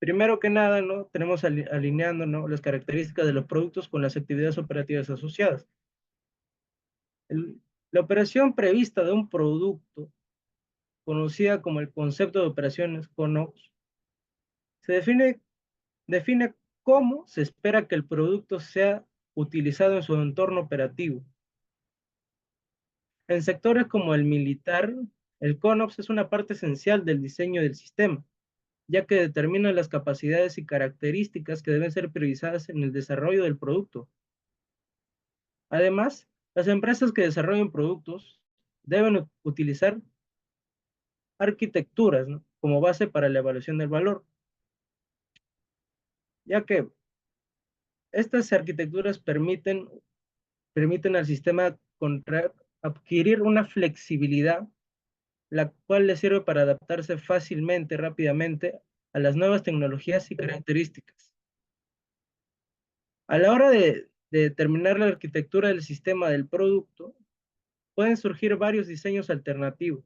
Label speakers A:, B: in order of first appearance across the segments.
A: Primero que nada, ¿no? Tenemos alineando, ¿no? Las características de los productos con las actividades operativas asociadas. La operación prevista de un producto, conocida como el concepto de operaciones CONOPS, se define cómo se espera que el producto sea utilizado en su entorno operativo. En sectores como el militar, el CONOPS es una parte esencial del diseño del sistema, ya que determina las capacidades y características que deben ser priorizadas en el desarrollo del producto. Además, las empresas que desarrollan productos deben utilizar arquitecturas, ¿no? Como base para la evaluación del valor, ya que estas arquitecturas permiten al sistema adquirir una flexibilidad, la cual le sirve para adaptarse fácilmente, rápidamente a las nuevas tecnologías y características. A la hora de determinar la arquitectura del sistema del producto, pueden surgir varios diseños alternativos.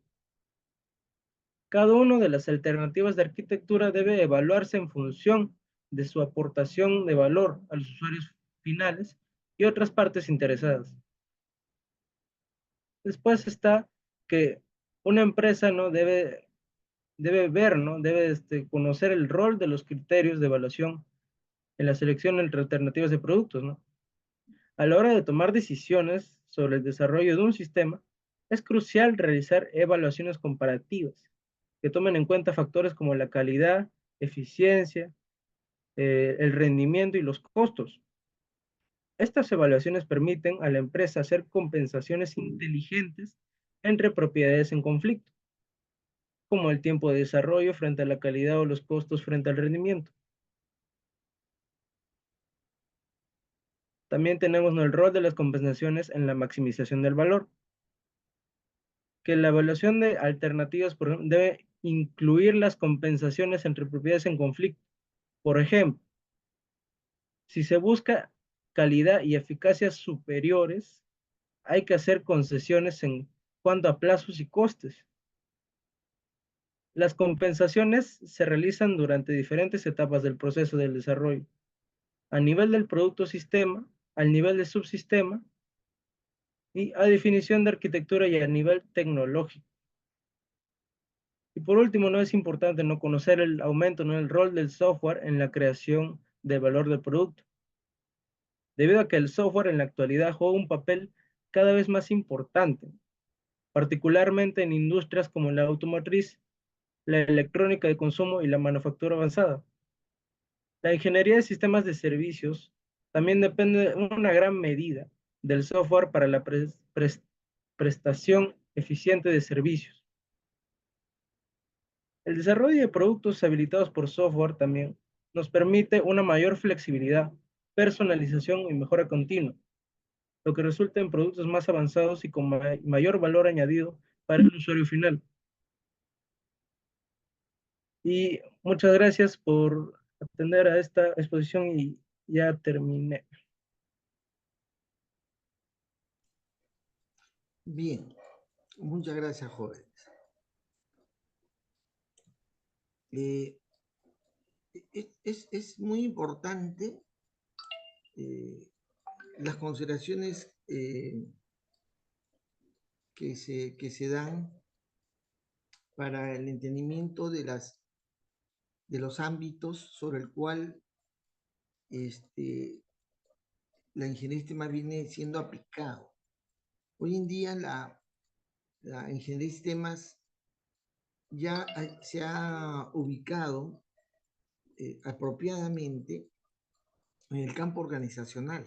A: Cada una de las alternativas de arquitectura debe evaluarse en función de su aportación de valor a los usuarios finales y otras partes interesadas. Después está que una empresa no debe ver, ¿no? Debe conocer el rol de los criterios de evaluación en la selección entre alternativas de productos, ¿no? A la hora de tomar decisiones sobre el desarrollo de un sistema, es crucial realizar evaluaciones comparativas que tomen en cuenta factores como la calidad, eficiencia, el rendimiento y los costos. Estas evaluaciones permiten a la empresa hacer compensaciones inteligentes entre propiedades en conflicto, como el tiempo de desarrollo frente a la calidad o los costos frente al rendimiento. También tenemos, ¿no?, el rol de las compensaciones en la maximización del valor, que la evaluación de alternativas, por ejemplo, debe incluir las compensaciones entre propiedades en conflicto. Por ejemplo, si se busca calidad y eficacia superiores, hay que hacer concesiones en cuanto a plazos y costes. Las compensaciones se realizan durante diferentes etapas del proceso del desarrollo, a nivel del producto sistema, al nivel de subsistema y a definición de arquitectura y a nivel tecnológico. Y por último, no es importante no conocer el aumento, no el rol del software en la creación de valor del producto, debido a que el software en la actualidad juega un papel cada vez más importante, particularmente en industrias como la automotriz, la electrónica de consumo y la manufactura avanzada. La ingeniería de sistemas de servicios también depende en una gran medida del software para la prestación eficiente de servicios. El desarrollo de productos habilitados por software también nos permite una mayor flexibilidad, personalización y mejora continua, lo que resulta en productos más avanzados y con mayor valor añadido para el usuario final. Y muchas gracias por atender a esta exposición y ya terminé.
B: Bien, muchas gracias, jóvenes. Es muy importante las consideraciones que se dan para el entendimiento de los ámbitos sobre el cual la ingeniería de sistemas viene siendo aplicado. Hoy en día la ingeniería de sistemas ya se ha ubicado apropiadamente en el campo organizacional.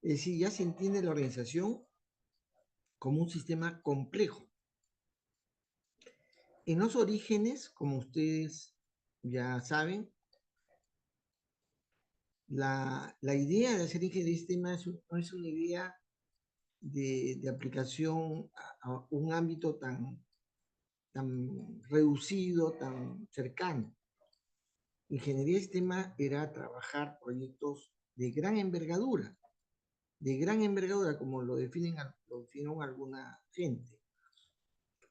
B: Es decir, ya se entiende la organización como un sistema complejo. En los orígenes, como ustedes ya saben, la idea de hacer ingeniería de sistemas no es una idea de aplicación a un ámbito tan reducido, tan cercano. Ingeniería de sistemas era trabajar proyectos de gran envergadura como lo definen alguna gente,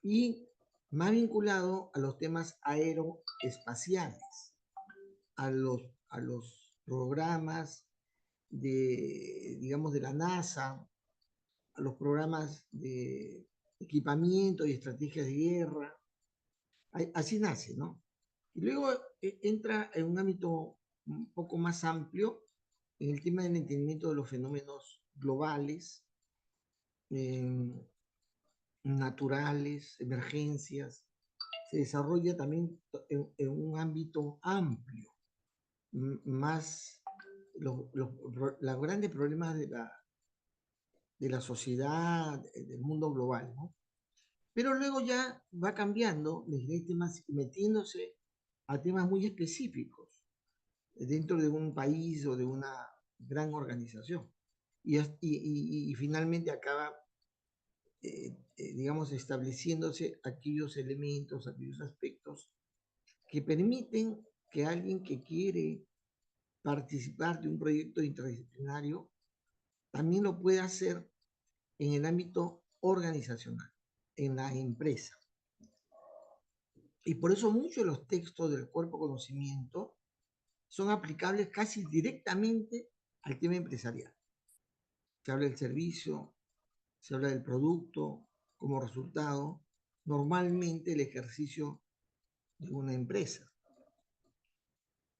B: y más vinculado a los temas aeroespaciales. a los programas de, digamos, de la NASA, a los programas de equipamiento y estrategias de guerra. Así nace, ¿no? Y luego entra en un ámbito un poco más amplio en el tema del entendimiento de los fenómenos globales, eh, naturales, emergencias. Se desarrolla también en un ámbito amplio, más los grandes problemas de la sociedad, del mundo global, ¿no? Pero luego ya va cambiando, temas, metiéndose a temas muy específicos dentro de un país o de una gran organización. Y finalmente acaba, digamos, estableciéndose aquellos elementos, aquellos aspectos que permiten que alguien que quiere participar de un proyecto interdisciplinario también lo pueda hacer en el ámbito organizacional, en la empresa. Y por eso muchos de los textos del cuerpo conocimiento son aplicables casi directamente al tema empresarial. Se habla del servicio, se habla del producto como resultado, normalmente el ejercicio de una empresa.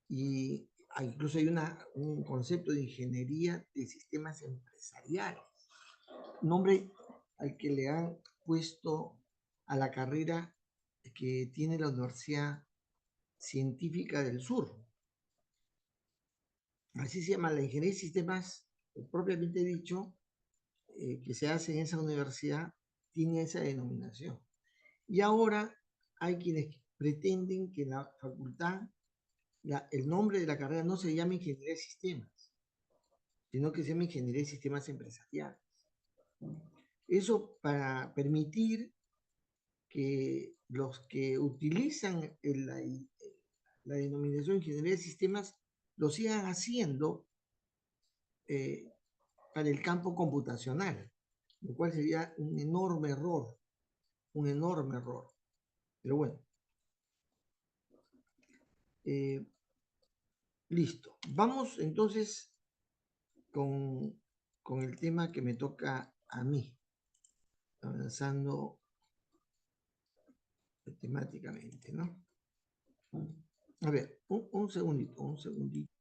B: Y incluso hay un concepto de ingeniería de sistemas empresariales, nombre al que le han puesto a la carrera que tiene la Universidad Científica del Sur. Así se llama la ingeniería de sistemas, propiamente dicho, que se hace en esa universidad, tiene esa denominación. Y ahora hay quienes pretenden que la facultad, el nombre de la carrera no se llame ingeniería de sistemas, sino que se llame ingeniería de sistemas empresariales. Eso para permitir que los que utilizan la denominación ingeniería de sistemas lo sigan haciendo para el campo computacional, lo cual sería un enorme error, un enorme error. Pero bueno, listo. Vamos entonces con el tema que me toca a mí, avanzando temáticamente, ¿no? A ver, un segundito, un segundito.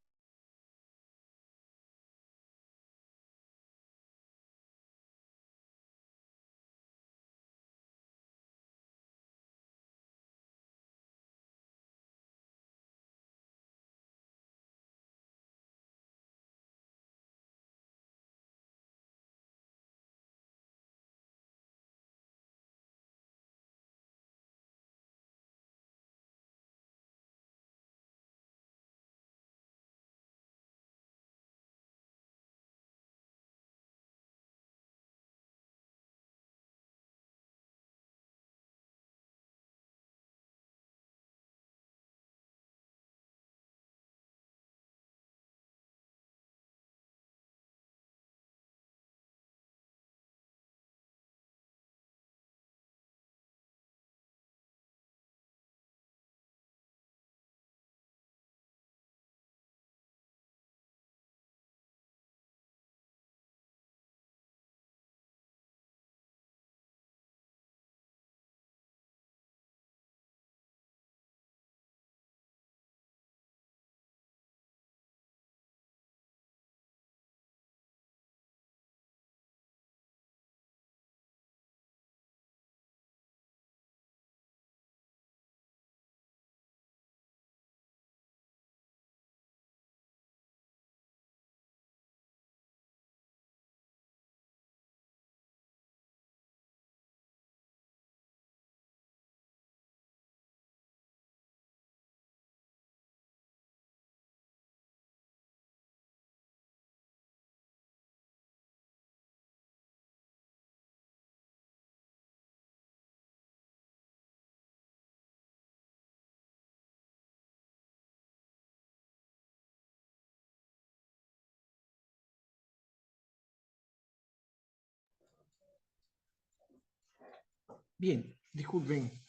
B: Bien, disculpen.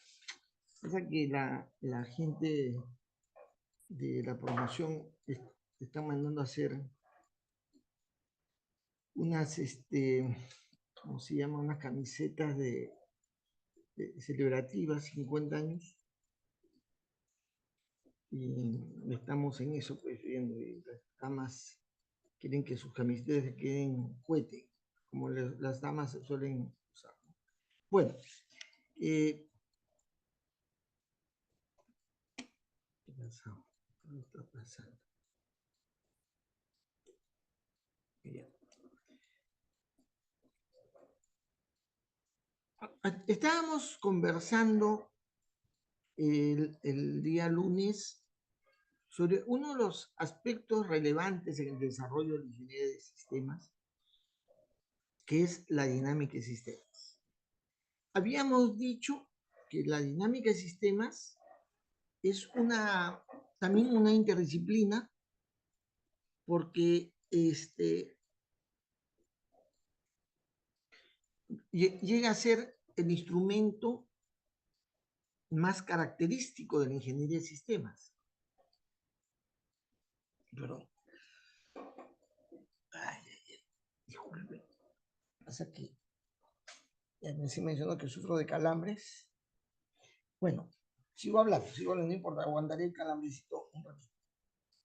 B: Es que la gente de la promoción están mandando a hacer unas, ¿cómo se llama? Unas camisetas de celebrativas, 50 años, y estamos en eso, pues, viendo, y las damas quieren que sus camisetas se queden cohete, como las damas suelen usar. Bueno, ¿qué pasó? ¿Qué está pasando? Bien. Estábamos conversando el día lunes sobre uno de los aspectos relevantes en el desarrollo de la ingeniería de sistemas, que es la dinámica de sistemas. Habíamos dicho que la dinámica de sistemas es también una interdisciplina porque llega a ser el instrumento más característico de la ingeniería de sistemas. Perdón. Ay, disculpe. Pasa que ya me mencionó que sufro de calambres. Bueno, sigo hablando, no importa, aguantaré el calambrecito un ratito.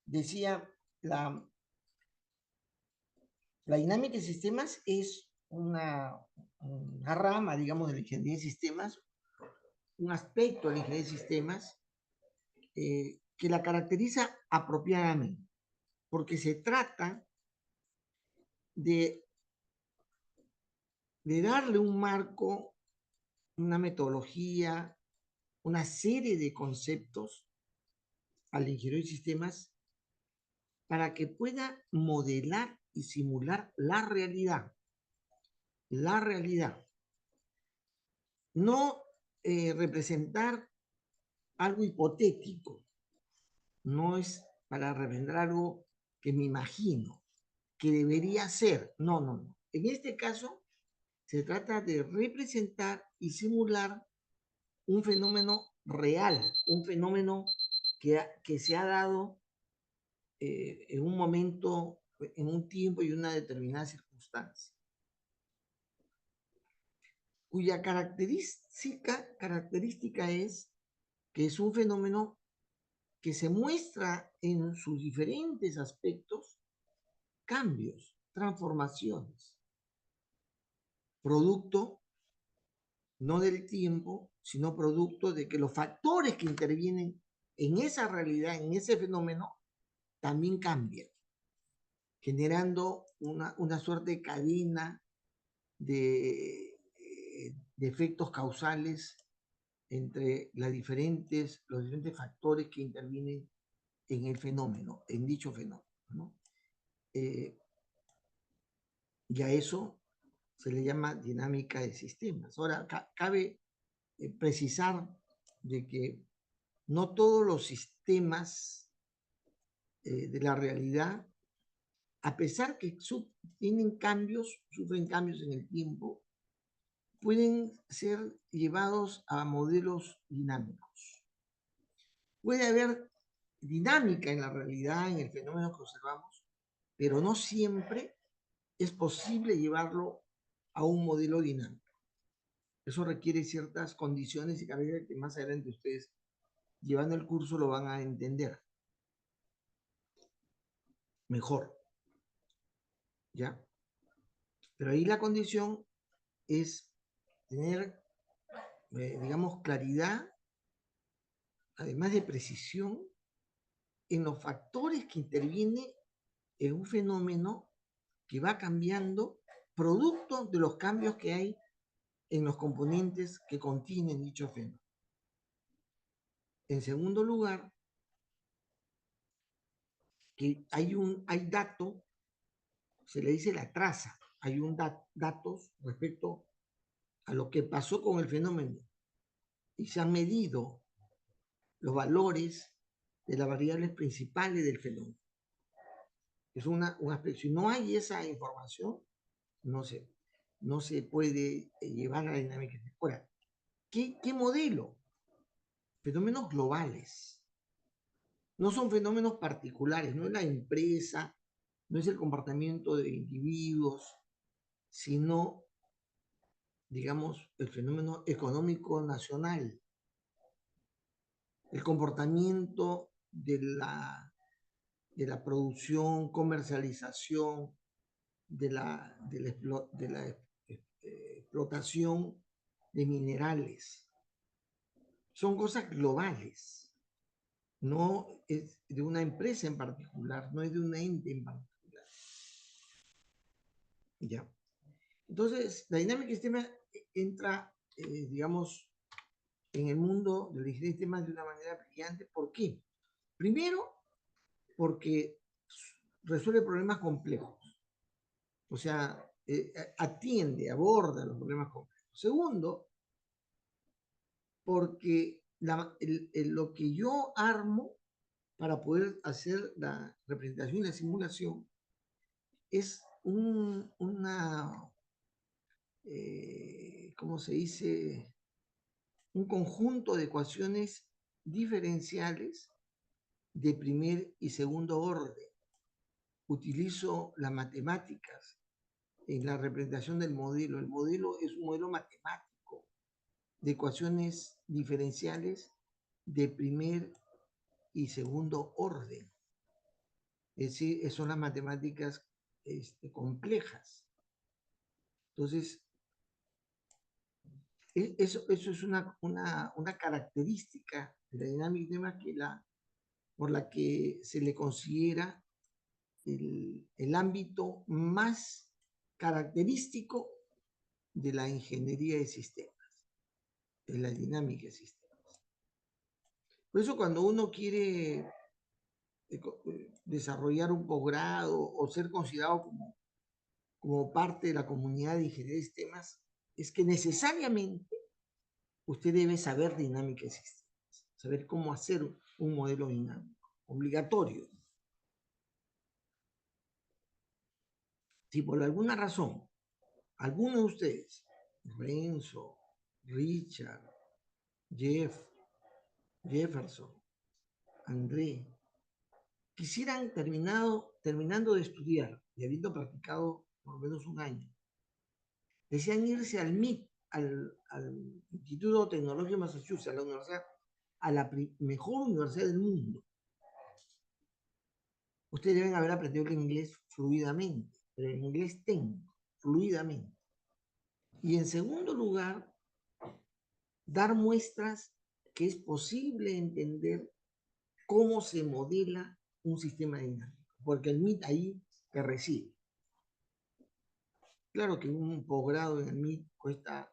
B: Decía, la, la dinámica de sistemas es una rama, digamos, de la ingeniería de sistemas, un aspecto de la ingeniería de sistemas que la caracteriza apropiadamente, porque se trata de, de darle un marco, una metodología, una serie de conceptos al ingeniero de sistemas para que pueda modelar y simular la realidad. La realidad. No representar algo hipotético. No es para representar algo que me imagino, que debería ser. No, no, no. En este caso, se trata de representar y simular un fenómeno real, un fenómeno que se ha dado en un momento, en un tiempo y una determinada circunstancia, cuya característica es que es un fenómeno que se muestra en sus diferentes aspectos cambios, transformaciones, producto no del tiempo, sino producto de que los factores que intervienen en esa realidad, en ese fenómeno, también cambian, generando una suerte de cadena de efectos causales entre los diferentes factores que intervienen en el fenómeno, en dicho fenómeno, ¿no? Y a eso se le llama dinámica de sistemas. Ahora, cabe precisar de que no todos los sistemas de la realidad, a pesar que tienen cambios, sufren cambios en el tiempo, pueden ser llevados a modelos dinámicos. Puede haber dinámica en la realidad, en el fenómeno que observamos, pero no siempre es posible llevarlo a un modelo dinámico. Eso requiere ciertas condiciones y características que más adelante ustedes, llevando el curso, lo van a entender mejor. ¿Ya? Pero ahí la condición es tener, digamos, claridad, además de precisión, en los factores que intervienen en un fenómeno que va cambiando producto de los cambios que hay en los componentes que contienen dicho fenómeno. En segundo lugar, que hay dato, se le dice la traza, hay datos respecto a lo que pasó con el fenómeno y se han medido los valores de las variables principales del fenómeno. Es un aspecto. Si no hay esa información, no se puede llevar a la dinámica. Ahora, ¿qué modelo? Fenómenos globales. No son fenómenos particulares, no es la empresa, no es el comportamiento de individuos, sino, digamos, el fenómeno económico nacional, el comportamiento de la producción, comercialización, de la explotación de minerales. Son cosas globales, no es de una empresa en particular, no es de un ente en particular. Ya. Entonces, la dinámica del sistema entra, digamos, en el mundo del sistema de una manera brillante. ¿Por qué? Primero, porque resuelve problemas complejos. O sea, atiende, aborda los problemas complejos. Segundo, porque lo que yo armo para poder hacer la representación y la simulación es ¿cómo se dice? Un conjunto de ecuaciones diferenciales de primer y segundo orden. Utilizo las matemáticas en la representación del modelo. El modelo es un modelo matemático de ecuaciones diferenciales de primer y segundo orden. Es decir, son las matemáticas complejas. Entonces, eso es una característica de la dinámica por la que se le considera el ámbito más característico de la ingeniería de sistemas, de la dinámica de sistemas. Por eso cuando uno quiere desarrollar un posgrado o ser considerado como parte de la comunidad de ingeniería de sistemas, es que necesariamente usted debe saber dinámica de sistemas, saber cómo hacer un modelo dinámico, obligatorio. Si por alguna razón alguno de ustedes, Renzo, Richard, Jefferson, André, quisieran terminando de estudiar y habiendo practicado por lo menos un año, desean irse al MIT, al Instituto Tecnológico de Massachusetts, a la universidad, a la mejor universidad del mundo. Ustedes deben haber aprendido el inglés fluidamente, pero el inglés técnico, fluidamente. Y en segundo lugar, dar muestras que es posible entender cómo se modela un sistema dinámico, porque el MIT ahí te recibe. Claro que un posgrado en el MIT cuesta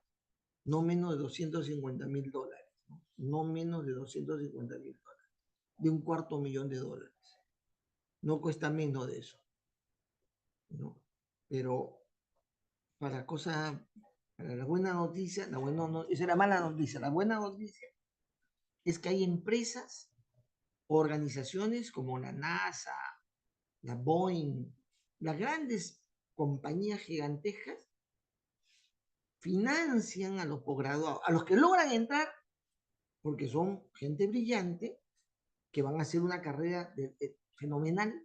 B: no menos de $250,000, ¿no? No menos de $250,000, de $250,000. No cuesta menos de eso, ¿no? Pero para la buena noticia, esa es la mala noticia. La buena noticia es que hay empresas, organizaciones como la NASA, la Boeing, las grandes compañías gigantescas financian a los posgraduados, a los que logran entrar, porque son gente brillante, que van a hacer una carrera fenomenal,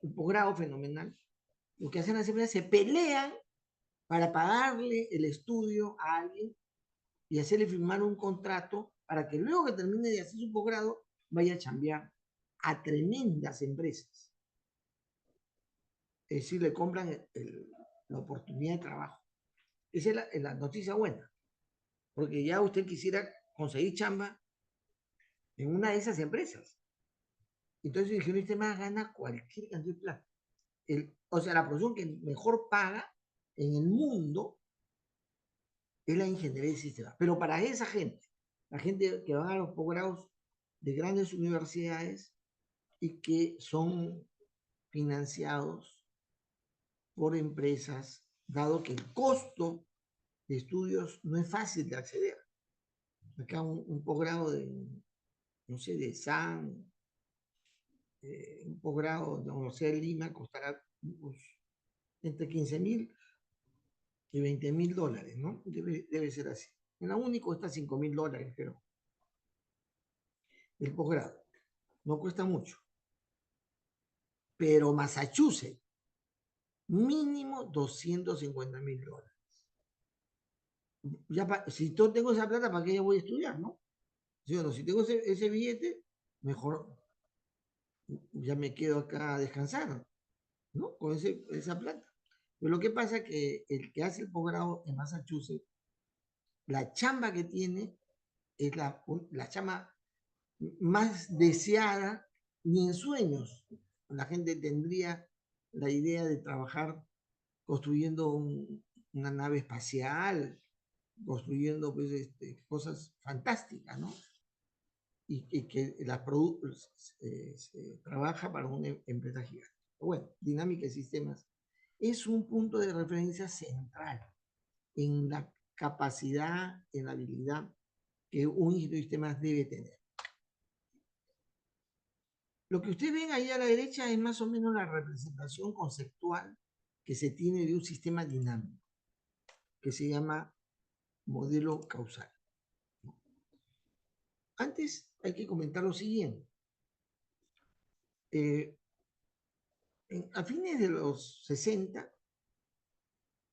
B: un posgrado fenomenal. Lo que hacen las empresas se pelean para pagarle el estudio a alguien y hacerle firmar un contrato para que luego que termine de hacer su posgrado vaya a chambear a tremendas empresas. Es decir, le compran la oportunidad de trabajo. Esa es la noticia buena, porque ya usted quisiera conseguir chamba en una de esas empresas. Entonces el ingeniero más gana cualquier cantidad de plata. O sea, la profesión que mejor paga en el mundo es la ingeniería de sistemas. Pero para esa gente, la gente que va a los posgrados de grandes universidades y que son financiados por empresas, dado que el costo de estudios no es fácil de acceder. Acá un posgrado de, no sé, de SAN, un posgrado de la Universidad de Lima costará pues, entre 15,000 y $20,000, ¿no? Debe ser así. En la UNI cuesta $5,000, pero el posgrado. no cuesta mucho. Pero Massachusetts, mínimo $250,000. Si yo tengo esa plata, ¿para qué yo voy a estudiar, no? ¿Sí o no? Si tengo ese billete, mejor ya me quedo acá a descansar, ¿no? Con esa plata. Pero lo que pasa es que el que hace el posgrado en Massachusetts, la chamba que tiene es la chamba más deseada, ni en sueños la gente tendría la idea de trabajar construyendo una nave espacial, construyendo pues, cosas fantásticas, ¿no? Y que se trabaja para una empresa gigante. Bueno, dinámica de sistemas es un punto de referencia central en la capacidad, en la habilidad que un ingeniero de sistemas debe tener. Lo que ustedes ven ahí a la derecha es más o menos la representación conceptual que se tiene de un sistema dinámico, que se llama modelo causal. Antes hay que comentar lo siguiente. A fines de los 60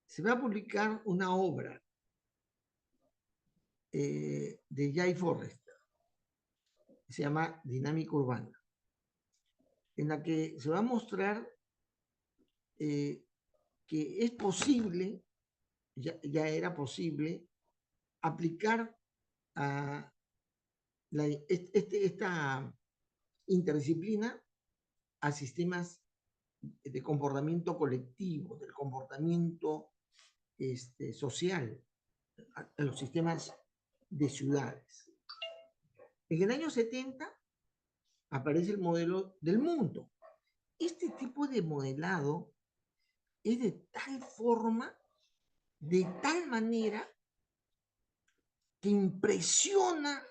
B: se va a publicar una obra de Jay Forrester, que se llama Dinámica Urbana, en la que se va a mostrar que es posible, ya era posible, aplicar a esta interdisciplina a sistemas de comportamiento colectivo, del comportamiento social, a los sistemas de ciudades. En el año 70 aparece el modelo del mundo. Este tipo de modelado es de tal forma, de tal manera, que impresiona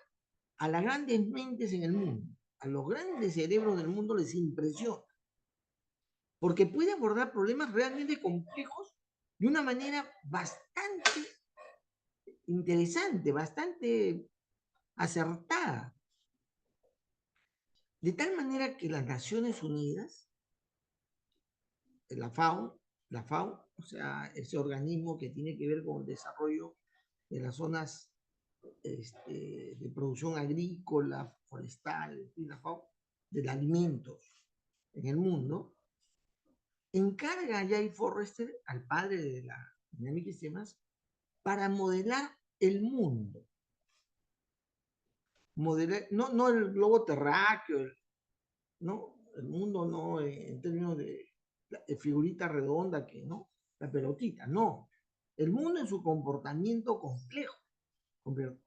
B: a las grandes mentes en el mundo, a los grandes cerebros del mundo les impresiona, porque puede abordar problemas realmente complejos de una manera bastante interesante, bastante acertada. De tal manera que las Naciones Unidas, la FAO, o sea, ese organismo que tiene que ver con el desarrollo de las zonas de producción agrícola, forestal, y la FAO, del alimento en el mundo, encarga a Jay Forrester, al padre de la dinámica de sistemas, para modelar el mundo. Modelar, no el globo terráqueo, no, el mundo no en términos de figurita redonda, que no, la pelotita, no. El mundo en su comportamiento complejo,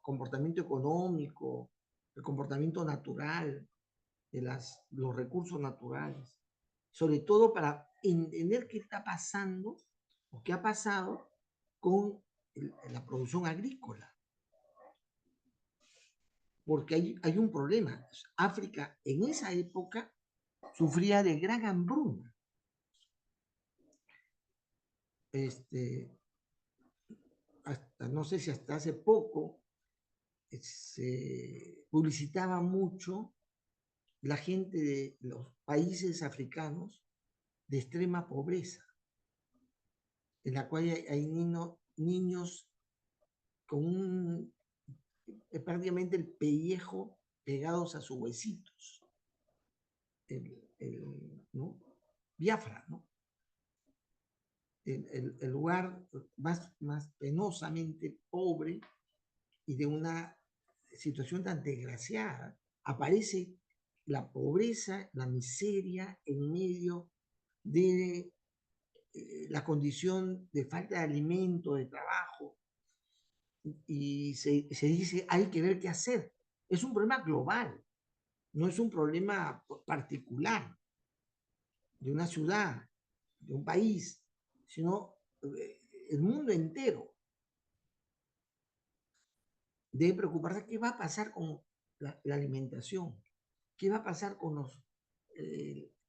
B: comportamiento económico, el comportamiento natural, de los recursos naturales, sobre todo para entender qué está pasando o qué ha pasado con la producción agrícola. Porque hay un problema. África en esa época sufría de gran hambruna. No sé si hasta hace poco se publicitaba mucho la gente de los países africanos de extrema pobreza, en la cual hay niños con prácticamente el pellejo pegados a sus huesitos. ¿No? Biafra, ¿no? El lugar más penosamente pobre y de una situación tan desgraciada, aparece la pobreza, la miseria en medio de la condición de falta de alimento, de trabajo, y se dice, hay que ver qué hacer. Es un problema global, no es un problema particular de una ciudad, de un país, sino el mundo entero debe preocuparse qué va a pasar con la alimentación, qué va a pasar con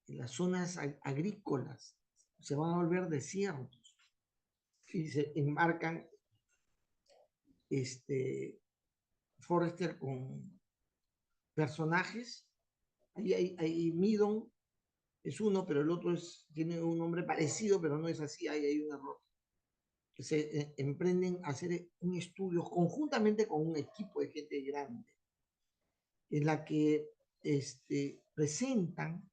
B: las zonas agrícolas, se van a volver desiertos. Y se enmarcan Forrester con personajes Ahí Midon es uno, pero el otro tiene un nombre parecido, pero no es así, ahí hay un error. Que se emprenden a hacer un estudio conjuntamente con un equipo de gente grande, en la que presentan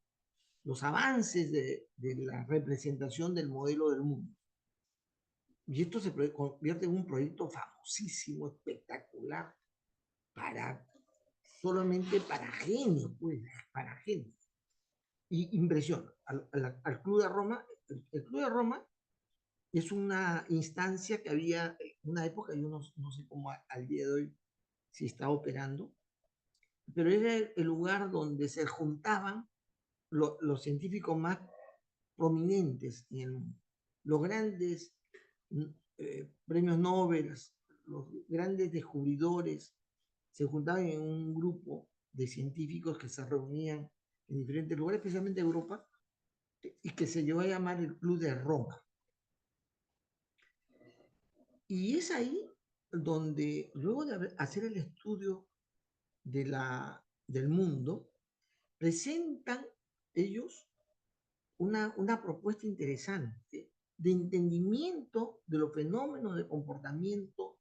B: los avances de la representación del modelo del mundo. Y esto se convierte en un proyecto famosísimo, espectacular, para solamente para genios, pues, para genios. Y impresiona al Club de Roma. El Club de Roma es una instancia que había en una época, yo no sé cómo al día de hoy si está operando, pero era el lugar donde se juntaban los científicos más prominentes en el mundo. Los grandes premios Nobel, los grandes descubridores, se juntaban en un grupo de científicos que se reunían en diferentes lugares, especialmente Europa, y que se llevó a llamar el Club de Roma. Y es ahí donde, luego de hacer el estudio del mundo, presentan ellos una propuesta interesante de entendimiento de los fenómenos de comportamiento,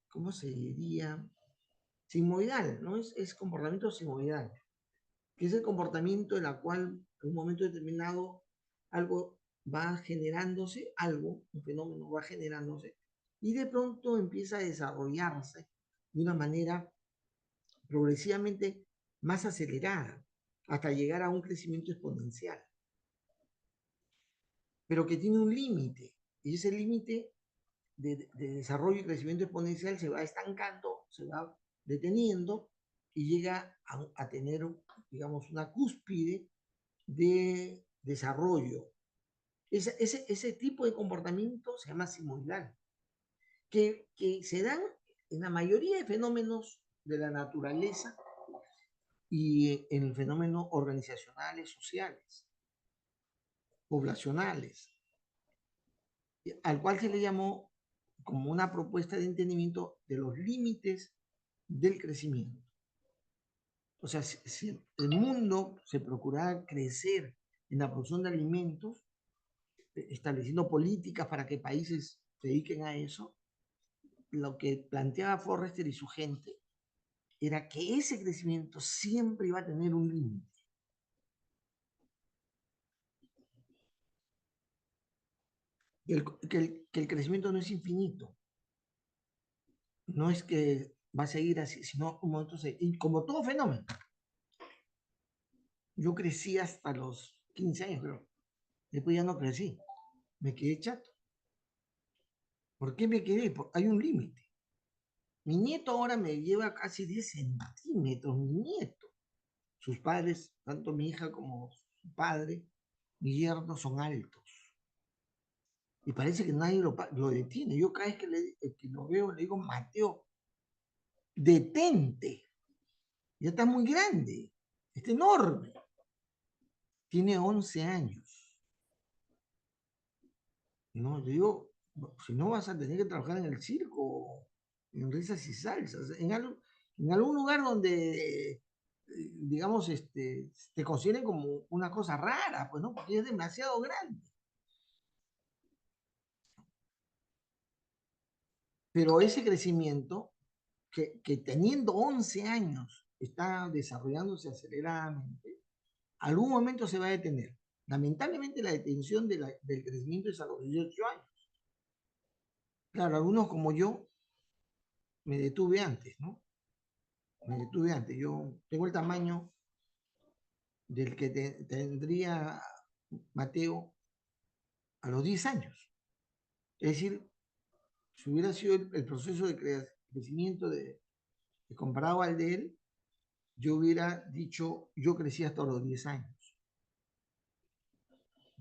B: ¿cómo se diría? Sigmoidal, ¿no? Es comportamiento sigmoidal, que es el comportamiento en el cual en un momento determinado algo va generándose, un fenómeno va generándose, y de pronto empieza a desarrollarse de una manera progresivamente más acelerada, hasta llegar a un crecimiento exponencial, pero que tiene un límite, y ese límite de desarrollo y crecimiento exponencial se va estancando, se va deteniendo y llega a tener, digamos, una cúspide de desarrollo. Ese tipo de comportamiento se llama simoidal, que se dan en la mayoría de fenómenos de la naturaleza y en fenómenos organizacionales, sociales, poblacionales, al cual se le llamó como una propuesta de entendimiento de los límites del crecimiento. O sea, si el mundo se procurara crecer en la producción de alimentos, estableciendo políticas para que países se dediquen a eso, lo que planteaba Forrester y su gente era que ese crecimiento siempre iba a tener un límite. Que el crecimiento no es infinito. No es que va a seguir así, sino un momento y como todo fenómeno. Yo crecí hasta los 15 años, pero después ya no crecí. Me quedé chato. ¿Por qué me quedé? Porque hay un límite. Mi nieto ahora me lleva casi 10 centímetros, mi nieto. Sus padres, tanto mi hija como su padre, mi yerno, son altos. Y parece que nadie lo detiene. Yo cada vez que lo veo le digo, Mateo, detente. Ya está muy grande. Está enorme. Tiene 11 años. No, yo digo, si no vas a tener que trabajar en el circo, en risas y salsas, en algún lugar donde, digamos, te consideren como una cosa rara, pues no, porque es demasiado grande. Pero ese crecimiento, que teniendo 11 años está desarrollándose aceleradamente, algún momento se va a detener. Lamentablemente la detención del crecimiento es a los 18 años. Claro, algunos como yo me detuve antes, ¿no? Me detuve antes. Yo tengo el tamaño del que tendría Mateo a los 10 años. Es decir, si hubiera sido el proceso de crecimiento comparado al de él, yo hubiera dicho, yo crecí hasta los 10 años.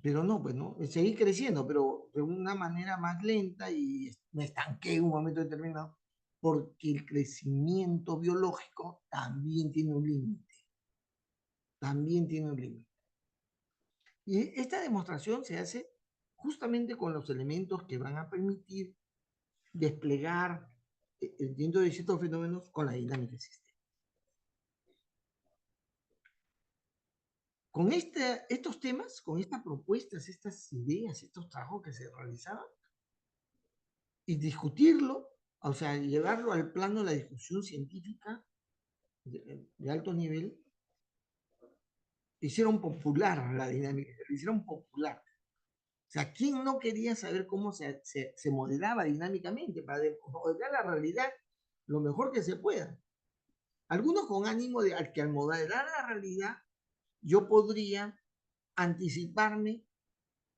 B: Pero no, pues no, seguí creciendo, pero de una manera más lenta y me estanqué en un momento determinado, porque el crecimiento biológico también tiene un límite, también tiene un límite. Y esta demostración se hace justamente con los elementos que van a permitir desplegar dentro de ciertos fenómenos con la dinámica del sistema. con estos temas, con estas propuestas, estas ideas, estos trabajos que se realizaban, y discutirlo, o sea, llevarlo al plano de la discusión científica de alto nivel, hicieron popular la dinámica, lo hicieron popular. O sea, ¿quién no quería saber cómo se modelaba dinámicamente para modelar la realidad lo mejor que se pueda? Algunos con ánimo de que al modelar la realidad yo podría anticiparme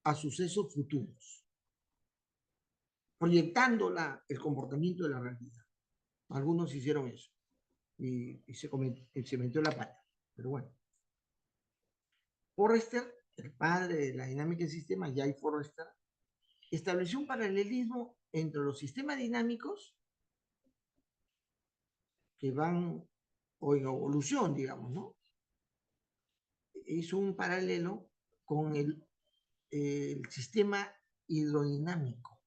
B: a sucesos futuros, proyectando el comportamiento de la realidad. Algunos hicieron eso y se metió la pata. Pero bueno, Forrester, el padre de la dinámica del sistema, Jay Forrester, estableció un paralelismo entre los sistemas dinámicos que van o en evolución, digamos, ¿no? Hizo un paralelo con el sistema hidrodinámico,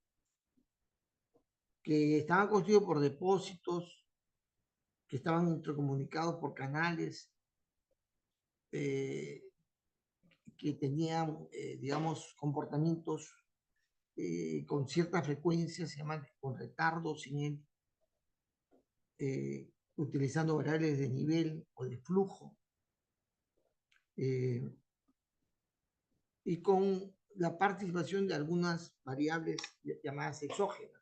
B: que estaba constituido por depósitos que estaban intercomunicados por canales eh, que tenían, digamos, comportamientos con cierta frecuencia, se llaman con retardo, sin él, utilizando variables de nivel o de flujo, eh, y con la participación de algunas variables llamadas exógenas,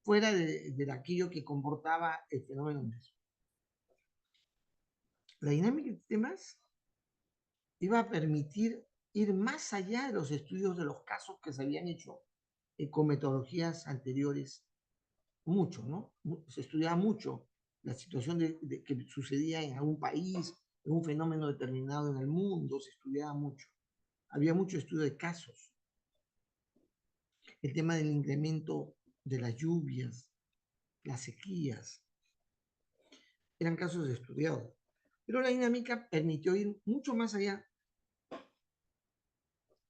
B: fuera de aquello que comportaba el fenómeno mismo. La dinámica de sistemas iba a permitir ir más allá de los estudios de los casos que se habían hecho con metodologías anteriores, mucho, ¿no? Se estudiaba mucho la situación que sucedía en algún país, en un fenómeno determinado en el mundo, se estudiaba mucho. Había mucho estudio de casos. El tema del incremento de las lluvias, las sequías, eran casos estudiados. Pero la dinámica permitió ir mucho más allá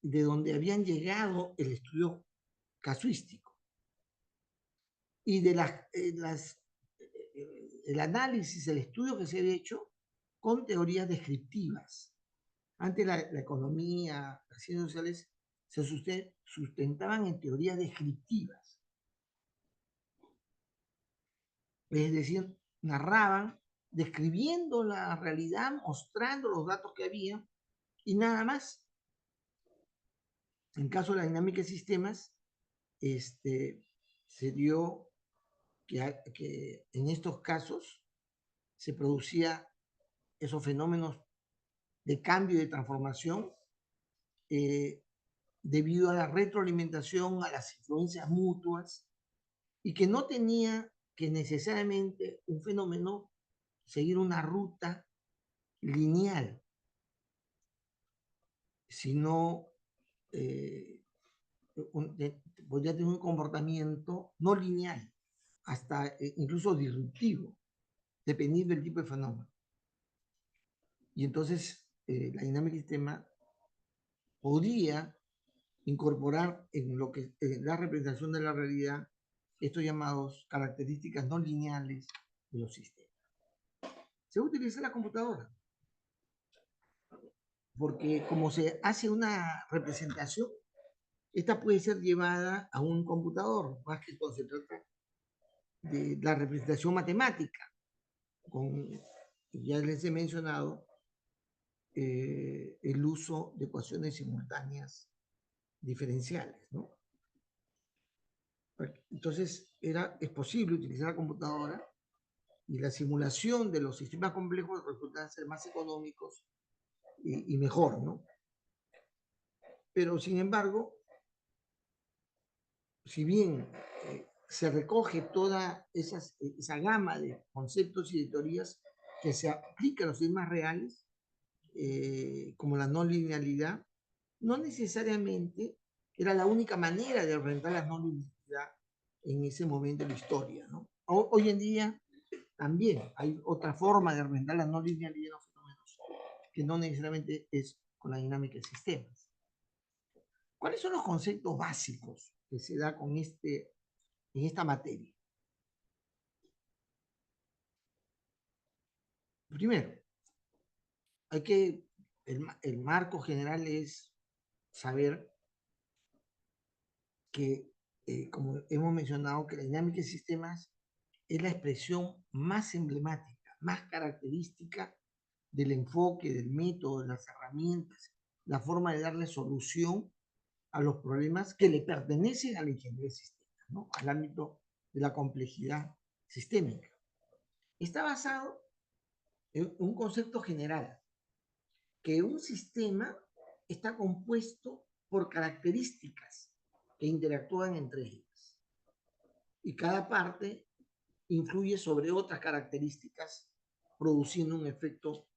B: de donde habían llegado el estudio casuístico y de el análisis, el estudio que se había hecho con teorías descriptivas. Antes la economía, las ciencias sociales se sustentaban en teorías descriptivas. Es decir, narraban describiendo la realidad, mostrando los datos que había y nada más. En caso de la dinámica de sistemas, se dio que en estos casos se producía esos fenómenos de cambio y de transformación eh, debido a la retroalimentación, a las influencias mutuas, y que no tenía que necesariamente un fenómeno seguir una ruta lineal, sino podría tener un comportamiento no lineal, hasta incluso disruptivo, dependiendo del tipo de fenómeno. Y entonces la dinámica del sistema podría incorporar en lo que la representación de la realidad estos llamados características no lineales de los sistemas. Se utiliza la computadora, porque como se hace una representación, esta puede ser llevada a un computador, más que cuando se trata de la representación matemática, con, ya les he mencionado, el uso de ecuaciones simultáneas diferenciales, ¿no? Entonces, es posible utilizar la computadora y la simulación de los sistemas complejos resulta ser más económicos y mejor, ¿no? Pero, sin embargo, si bien se recoge toda esa gama de conceptos y de teorías que se aplican a los sistemas reales, como la no linealidad, no necesariamente era la única manera de enfrentar la no linealidad en ese momento de la historia, ¿no? Hoy en día también hay otra forma de enfrentar la no linealidad de los fenómenos, que no necesariamente es con la dinámica de sistemas. ¿Cuáles son los conceptos básicos que se da en esta materia? Primero, hay que el marco general es saber que, como hemos mencionado, que la dinámica de sistemas es la expresión más emblemática, más característica del enfoque, del método, de las herramientas, la forma de darle solución a los problemas que le pertenecen a la ingeniería de sistemas, ¿no? Al ámbito de la complejidad sistémica. Está basado en un concepto general, que un sistema está compuesto por características que interactúan entre ellas. Y cada parte influye sobre otras características, produciendo un efecto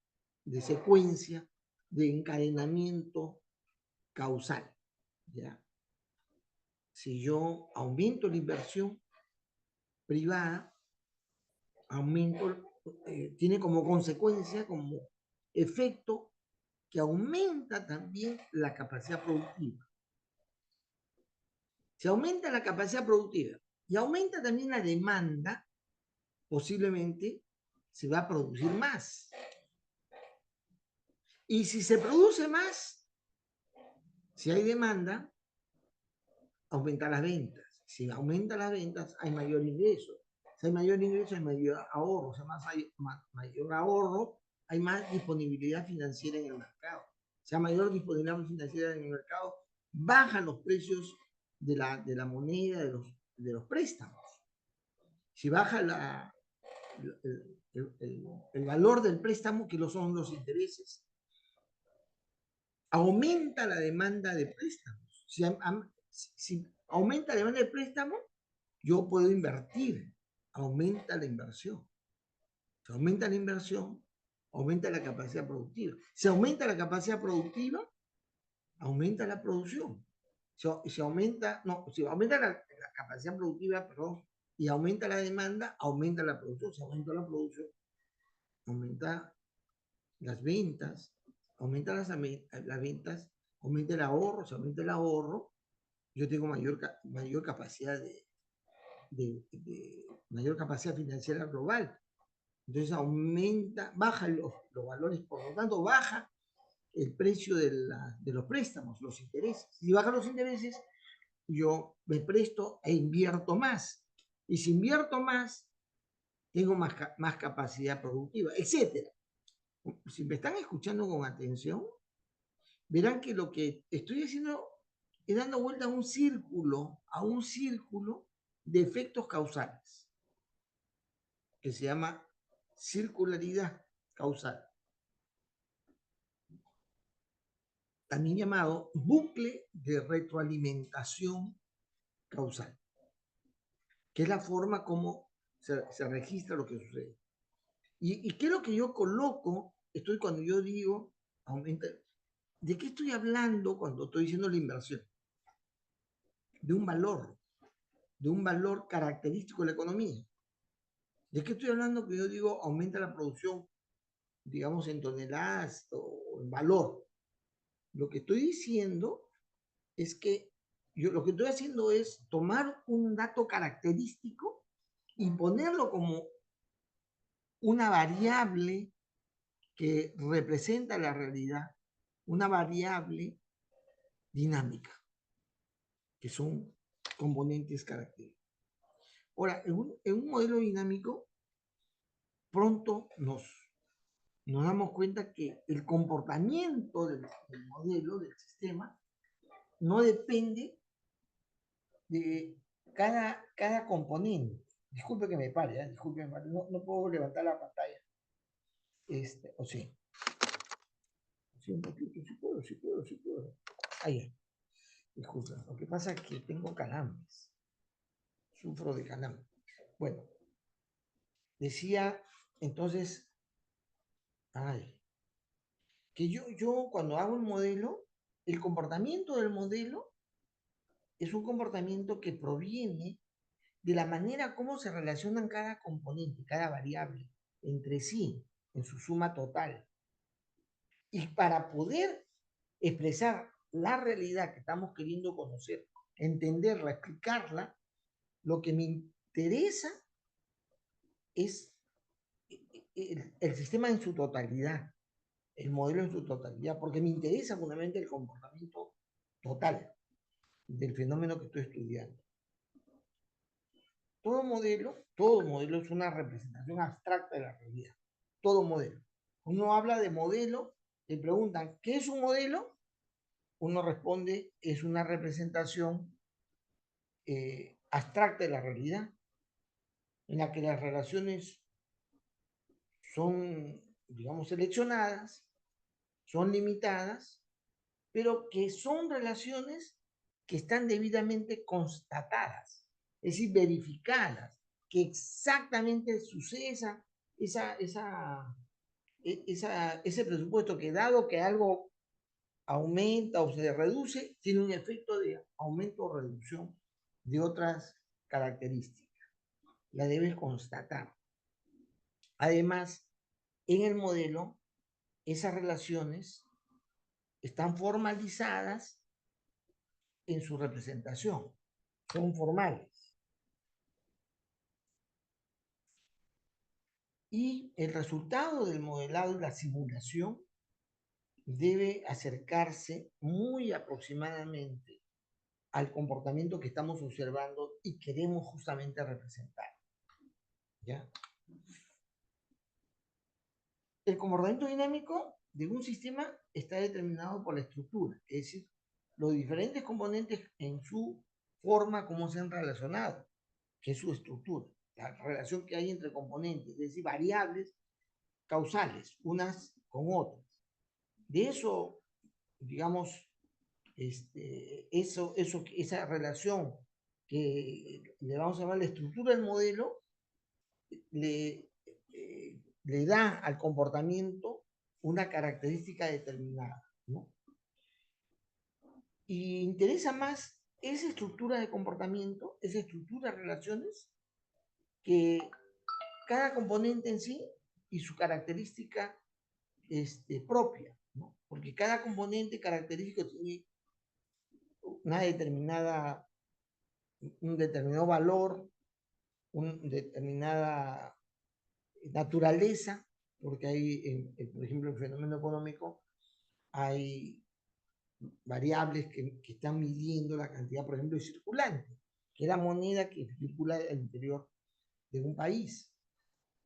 B: de secuencia, de encadenamiento causal. ¿Ya? Si yo aumento la inversión privada, tiene como consecuencia, como efecto, que aumenta también la capacidad productiva. Se aumenta la capacidad productiva y aumenta también la demanda, posiblemente se va a producir más. Y si se produce más, si hay demanda, aumenta las ventas. Si aumenta las ventas, hay mayor ingreso. Si hay mayor ingreso, hay mayor ahorro. Si hay mayor ahorro, hay más disponibilidad financiera en el mercado. Si hay mayor disponibilidad financiera en el mercado, bajan los precios de la moneda, de los préstamos. Si baja el valor del préstamo, que son los intereses, aumenta la demanda de préstamos. Si aumenta la demanda de préstamo, yo puedo invertir, aumenta la inversión. Si aumenta la inversión, aumenta la capacidad productiva. Si aumenta la capacidad productiva, aumenta la producción. Si aumenta la capacidad productiva, perdón, y aumenta la demanda, aumenta la producción. Si aumenta la producción, aumenta las ventas, aumenta las ventas, aumenta el ahorro. Si aumenta el ahorro, yo tengo mayor capacidad mayor capacidad financiera global. Entonces baja los valores, por lo tanto baja el precio de los préstamos, los intereses. Si bajan los intereses, yo me presto e invierto más. Y si invierto más, tengo más capacidad productiva, etc. Si me están escuchando con atención, verán que lo que estoy haciendo es dando vuelta a un círculo de efectos causales, que se llama circularidad causal, también llamado bucle de retroalimentación causal, que es la forma como se registra lo que sucede. ¿Y qué es lo que yo coloco? Cuando yo digo aumenta. ¿De qué estoy hablando cuando estoy diciendo la inversión? De un valor característico de la economía. ¿De qué estoy hablando que yo digo aumenta la producción, digamos, en toneladas o en valor? Lo que estoy diciendo es que lo que estoy haciendo es tomar un dato característico y ponerlo como una variable que representa la realidad, una variable dinámica, que son componentes característicos. Ahora, en un modelo dinámico, pronto nos damos cuenta que el comportamiento del modelo, del sistema, no depende de cada componente. Disculpe que me pare, no puedo levantar la pantalla. O sí. Sí, un poquito, sí puedo. Ahí, disculpe. Lo que pasa es que tengo calambres. Sufro de calambres. Bueno, decía entonces, que yo cuando hago un modelo, el comportamiento del modelo es un comportamiento que proviene de la manera como se relacionan cada componente, cada variable entre sí, en su suma total. Y para poder expresar la realidad que estamos queriendo conocer, entenderla, explicarla, lo que me interesa es el sistema en su totalidad. el modelo en su totalidad, porque me interesa fundamentalmente el comportamiento total del fenómeno que estoy estudiando. Todo modelo es una representación abstracta de la realidad. Todo modelo. Uno habla de modelo, le preguntan, ¿qué es un modelo? Uno responde, es una representación abstracta de la realidad, en la que las relaciones son, digamos, seleccionadas, son limitadas, pero que son relaciones que están debidamente constatadas, es decir, verificadas, que exactamente sucede ese presupuesto que dado que algo aumenta o se reduce, tiene un efecto de aumento o reducción de otras características. La debes constatar. Además, en el modelo, esas relaciones están formalizadas en su representación, son formales. Y el resultado del modelado y la simulación debe acercarse muy aproximadamente al comportamiento que estamos observando y queremos justamente representar. ¿Ya? El comportamiento dinámico de un sistema está determinado por la estructura, es decir, los diferentes componentes en su forma como se han relacionado, que es su estructura, la relación que hay entre componentes, es decir, variables causales, unas con otras. De eso, digamos, esa relación que le vamos a llamar la estructura del modelo, le da al comportamiento una característica determinada, ¿no? Y interesa más esa estructura de comportamiento, esa estructura de relaciones, que cada componente en sí y su característica propia, ¿no? Porque cada componente característico tiene una determinada, un determinado valor, una determinada naturaleza, porque hay, por ejemplo, en el fenómeno económico, hay variables que están midiendo la cantidad, por ejemplo, de circulantes, que es la moneda que circula al interior de un país.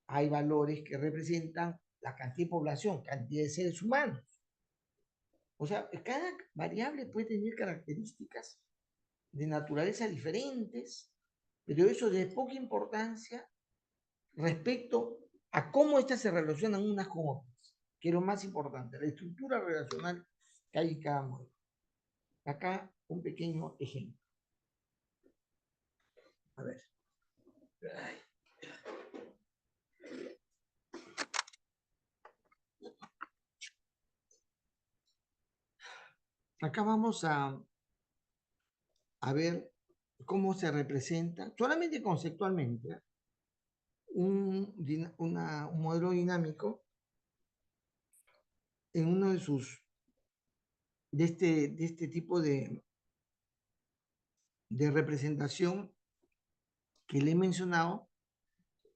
B: Hay valores que representan la cantidad de población, cantidad de seres humanos. O sea, cada variable puede tener características de naturaleza diferentes, pero eso es de poca importancia respecto a cómo éstas se relacionan unas con otras, que es lo más importante, la estructura relacional que hay en cada modelo. Acá un pequeño ejemplo. A ver. Acá vamos a ver cómo se representa, solamente conceptualmente, un modelo dinámico en uno de este tipo de representación que le he mencionado,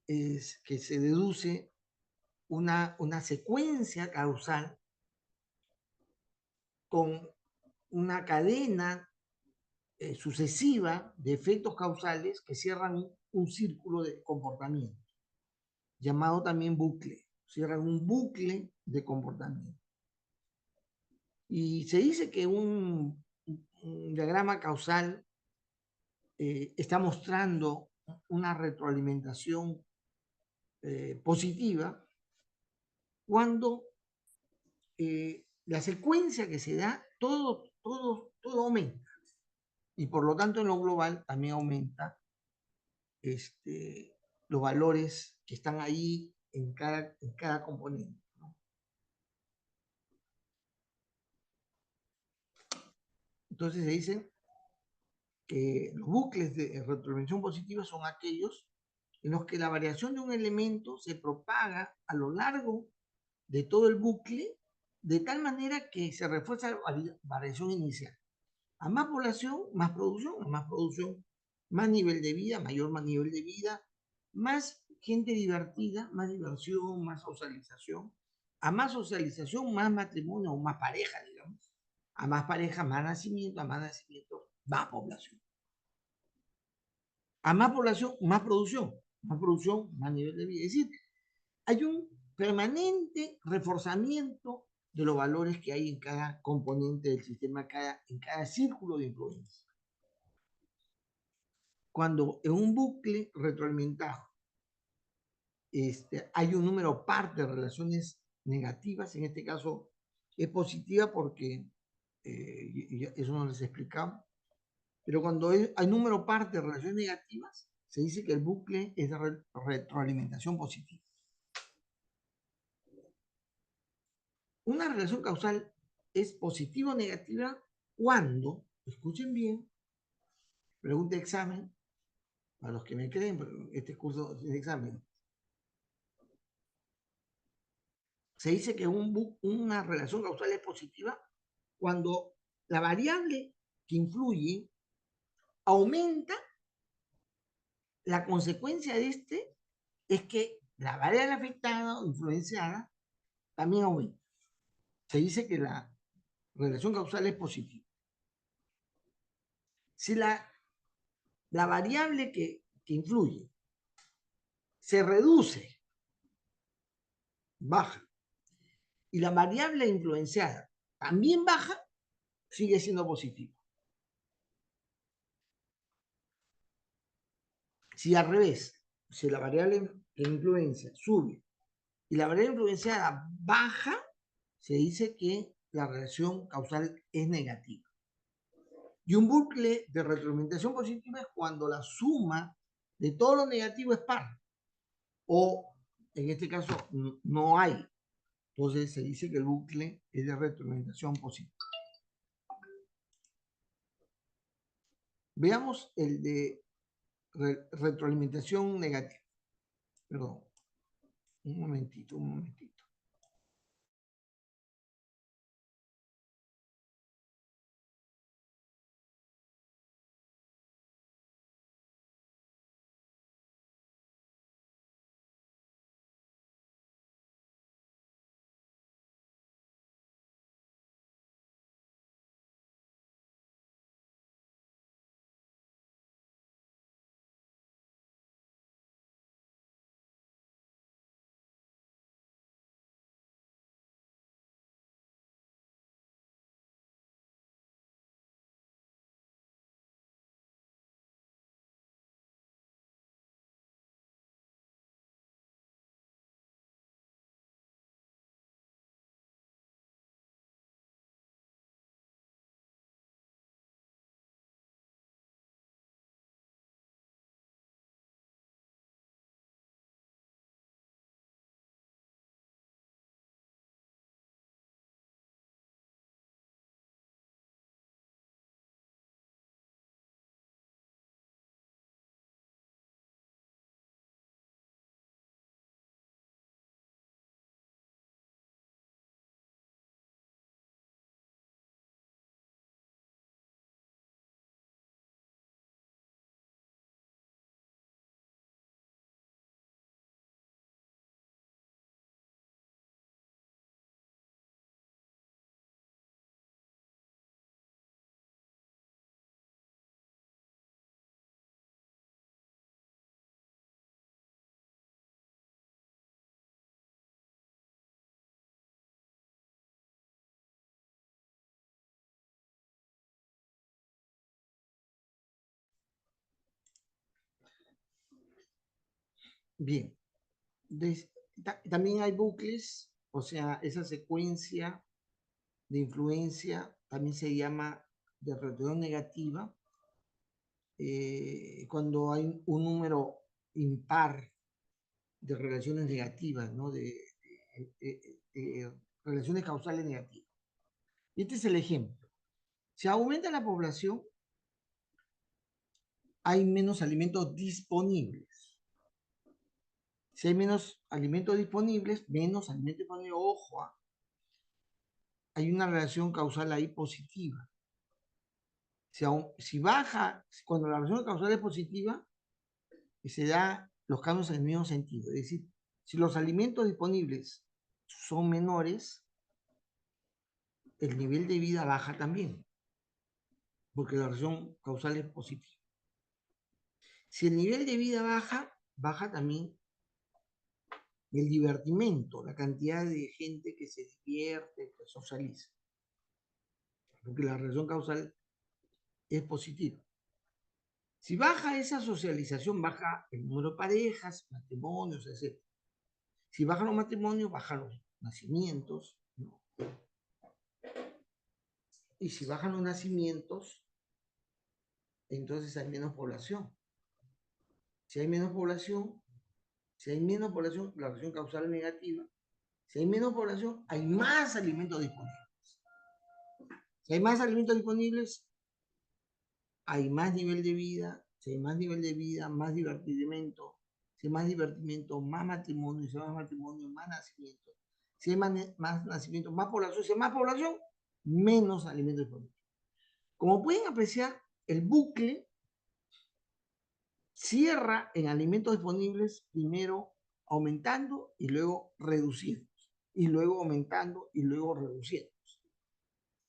B: es que se deduce una secuencia causal con una cadena sucesiva de efectos causales que cierran un círculo de comportamiento, llamado también bucle. Cierran un bucle de comportamiento. Y se dice que un diagrama causal está mostrando una retroalimentación positiva cuando la secuencia que se da, todo aumenta. Y por lo tanto en lo global también aumenta los valores que están ahí en cada componente, ¿no? Entonces se dice que los bucles de retroalimentación positiva son aquellos en los que la variación de un elemento se propaga a lo largo de todo el bucle de tal manera que se refuerza la variación inicial. A más población, más producción, a más producción, más nivel de vida, mayor más nivel de vida, más gente divertida, más diversión, más socialización. A más socialización, más matrimonio, más pareja, digamos. A más pareja, más nacimiento, más población. A más población, más producción. Más producción, más nivel de vida. Es decir, hay un permanente reforzamiento de los valores que hay en cada componente del sistema, en cada círculo de influencia. Cuando en un bucle retroalimentado hay un número par de relaciones negativas, en este caso es positiva porque eso no les explicamos, pero cuando hay número par de relaciones negativas, se dice que el bucle es de retroalimentación positiva. Una relación causal es positiva o negativa cuando, escuchen bien, pregunta de examen, a los que me creen, pero este curso es de examen, se dice que una relación causal es positiva cuando la variable que influye aumenta, la consecuencia de es que la variable afectada o influenciada también aumenta. Se dice que la relación causal es positiva. Si la variable que influye se reduce, baja, y la variable influenciada también baja, sigue siendo positiva. Si al revés, si la variable que influencia sube y la variable influenciada baja, se dice que la relación causal es negativa. Y un bucle de retroalimentación positiva es cuando la suma de todo lo negativo es par. O en este caso no hay. Entonces se dice que el bucle es de retroalimentación positiva. Veamos el de retroalimentación negativa. Perdón. Un momentito. Bien. También hay bucles, o sea, esa secuencia de influencia también se llama de retorno negativa, cuando hay un número impar de relaciones negativas, ¿no? De relaciones causales negativas. Este es el ejemplo. Si aumenta la población, hay menos alimentos disponibles. Si hay menos alimentos disponibles, ojo, hay una relación causal ahí positiva. Si baja, cuando la relación causal es positiva, se da los cambios en el mismo sentido. Es decir, si los alimentos disponibles son menores, el nivel de vida baja también, porque la relación causal es positiva. Si el nivel de vida baja, baja también el divertimento, la cantidad de gente que se divierte, que socializa, porque la relación causal es positiva. Si baja esa socialización, baja el número de parejas, matrimonios, etc. Si bajan los matrimonios, bajan los nacimientos, ¿no? Y si bajan los nacimientos, entonces hay menos población. Si hay menos población, la relación causal es negativa. Si hay menos población, hay más alimentos disponibles. Si hay más alimentos disponibles, hay más nivel de vida. Si hay más nivel de vida, más divertimento. Si hay más divertimento, más matrimonio. Si hay más matrimonio, más nacimiento. Si hay más nacimiento, más población. Si hay más población, menos alimentos disponibles. Como pueden apreciar, el bucle cierra en alimentos disponibles primero aumentando y luego reduciendo. Y luego aumentando y luego reduciendo,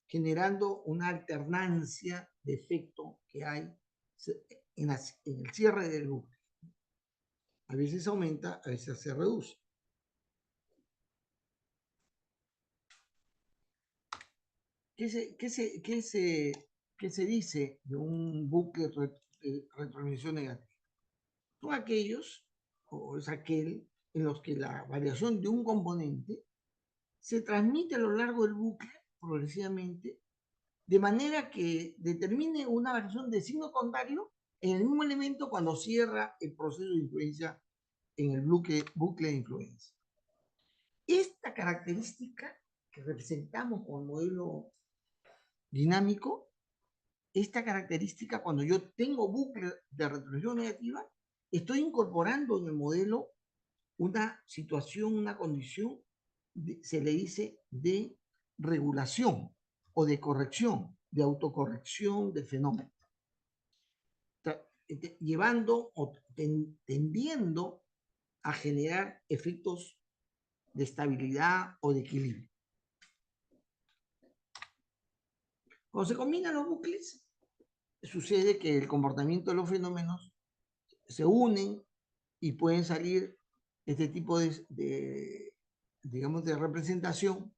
B: generando una alternancia de efecto que hay en el cierre del bucle. A veces aumenta, a veces se reduce. ¿Qué se dice de un bucle de retroalimentación negativa? Son aquellos, o es aquel, en los que la variación de un componente se transmite a lo largo del bucle progresivamente, de manera que determine una variación de signo contrario en el mismo elemento cuando cierra el proceso de influencia en el bucle de influencia. Esta característica que representamos con el modelo dinámico, esta característica cuando yo tengo bucle de retroalimentación negativa, estoy incorporando en el modelo una situación, una condición, se le dice de regulación o de corrección, de autocorrección del fenómeno, llevando o tendiendo a generar efectos de estabilidad o de equilibrio. Cuando se combinan los bucles, sucede que el comportamiento de los fenómenos se unen y pueden salir este tipo digamos, de representación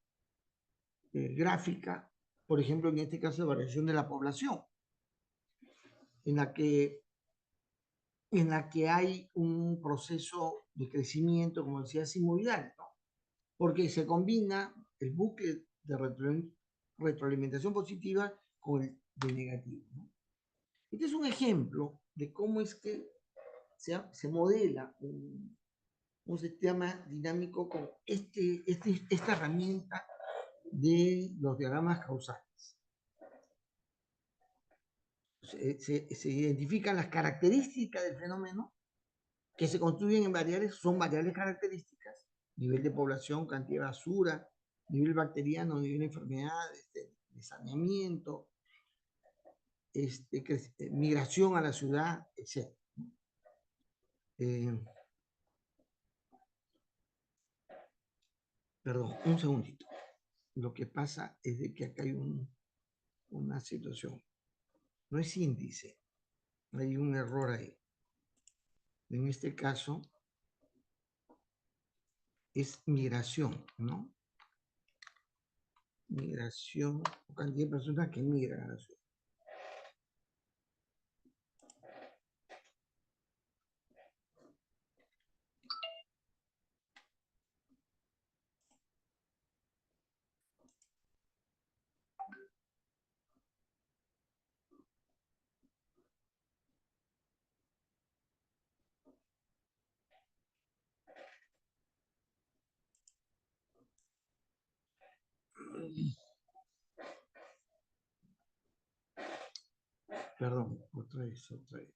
B: gráfica, por ejemplo, en este caso, de variación de la población, en la que hay un proceso de crecimiento, como decía, simoidal, ¿no? Porque se combina el bucle de retroalimentación positiva con el de negativo, ¿no? Este es un ejemplo de cómo es que se modela un sistema dinámico con esta herramienta de los diagramas causales. Se identifican las características del fenómeno que se construyen en variables, son variables características, nivel de población, cantidad de basura, nivel bacteriano, nivel de enfermedades, de saneamiento, migración a la ciudad, etc. Perdón, un segundito. Lo que pasa es de que acá hay una situación. No es índice, hay un error ahí. En este caso es migración, ¿no? Migración, cantidad de personas que migran a la ciudad. Perdón, otra vez, disculpe.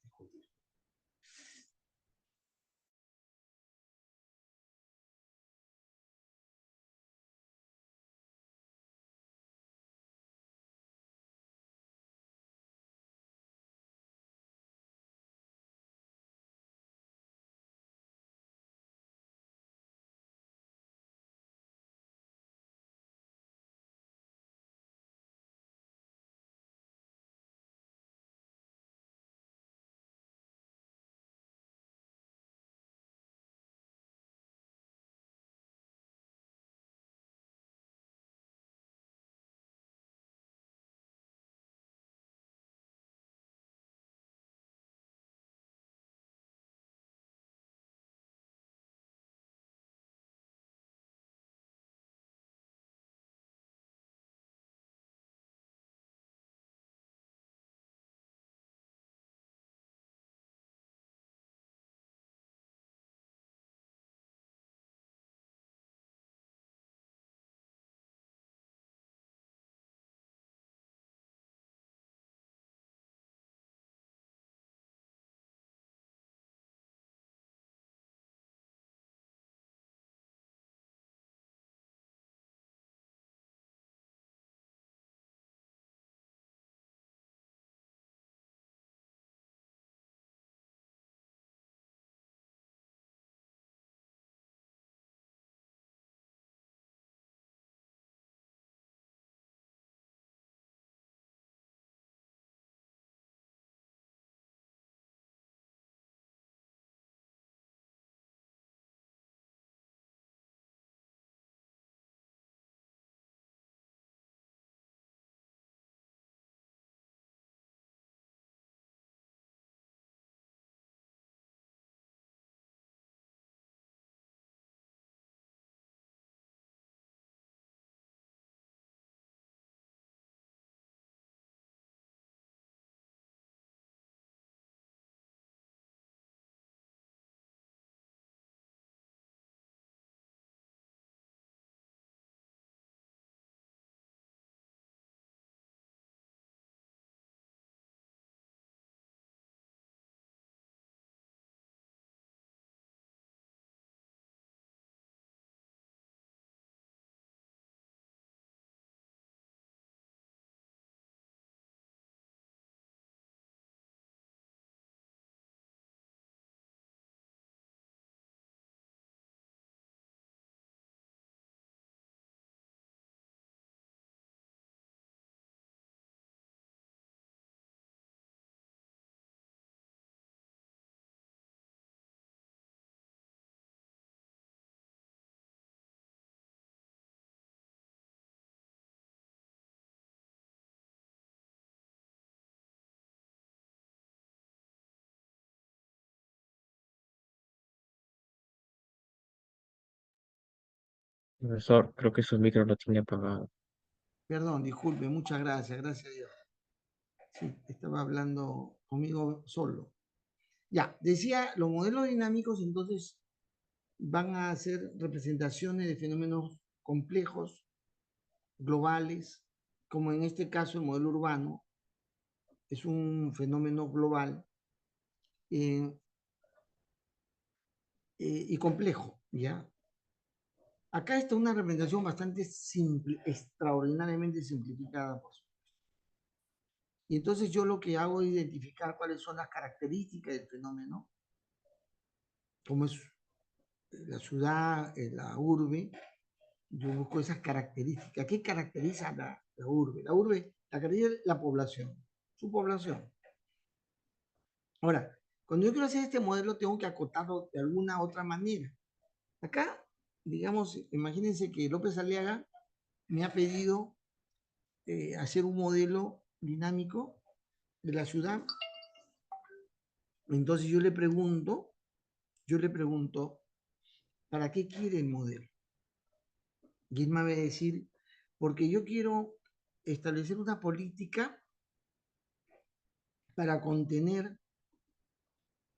C: Profesor, creo que su micro lo tiene apagado.
B: Perdón, disculpe, muchas gracias, gracias a Dios. Sí, estaba hablando conmigo solo. Ya, decía, los modelos dinámicos entonces van a ser representaciones de fenómenos complejos, globales, como en este caso el modelo urbano es un fenómeno global eh, y complejo, ¿ya? Acá está una representación bastante simple, extraordinariamente simplificada, por supuesto. Y entonces yo lo que hago es identificar cuáles son las características del fenómeno, cómo es la ciudad, la urbe. Yo busco esas características. ¿Qué caracteriza la urbe? La urbe la caracteriza la población, su población. Ahora, cuando yo quiero hacer este modelo, tengo que acotarlo de alguna otra manera. Acá, digamos, imagínense que López Aliaga me ha pedido hacer un modelo dinámico de la ciudad. Entonces yo le pregunto, ¿para qué quiere el modelo? Y él me va a decir, porque yo quiero establecer una política para contener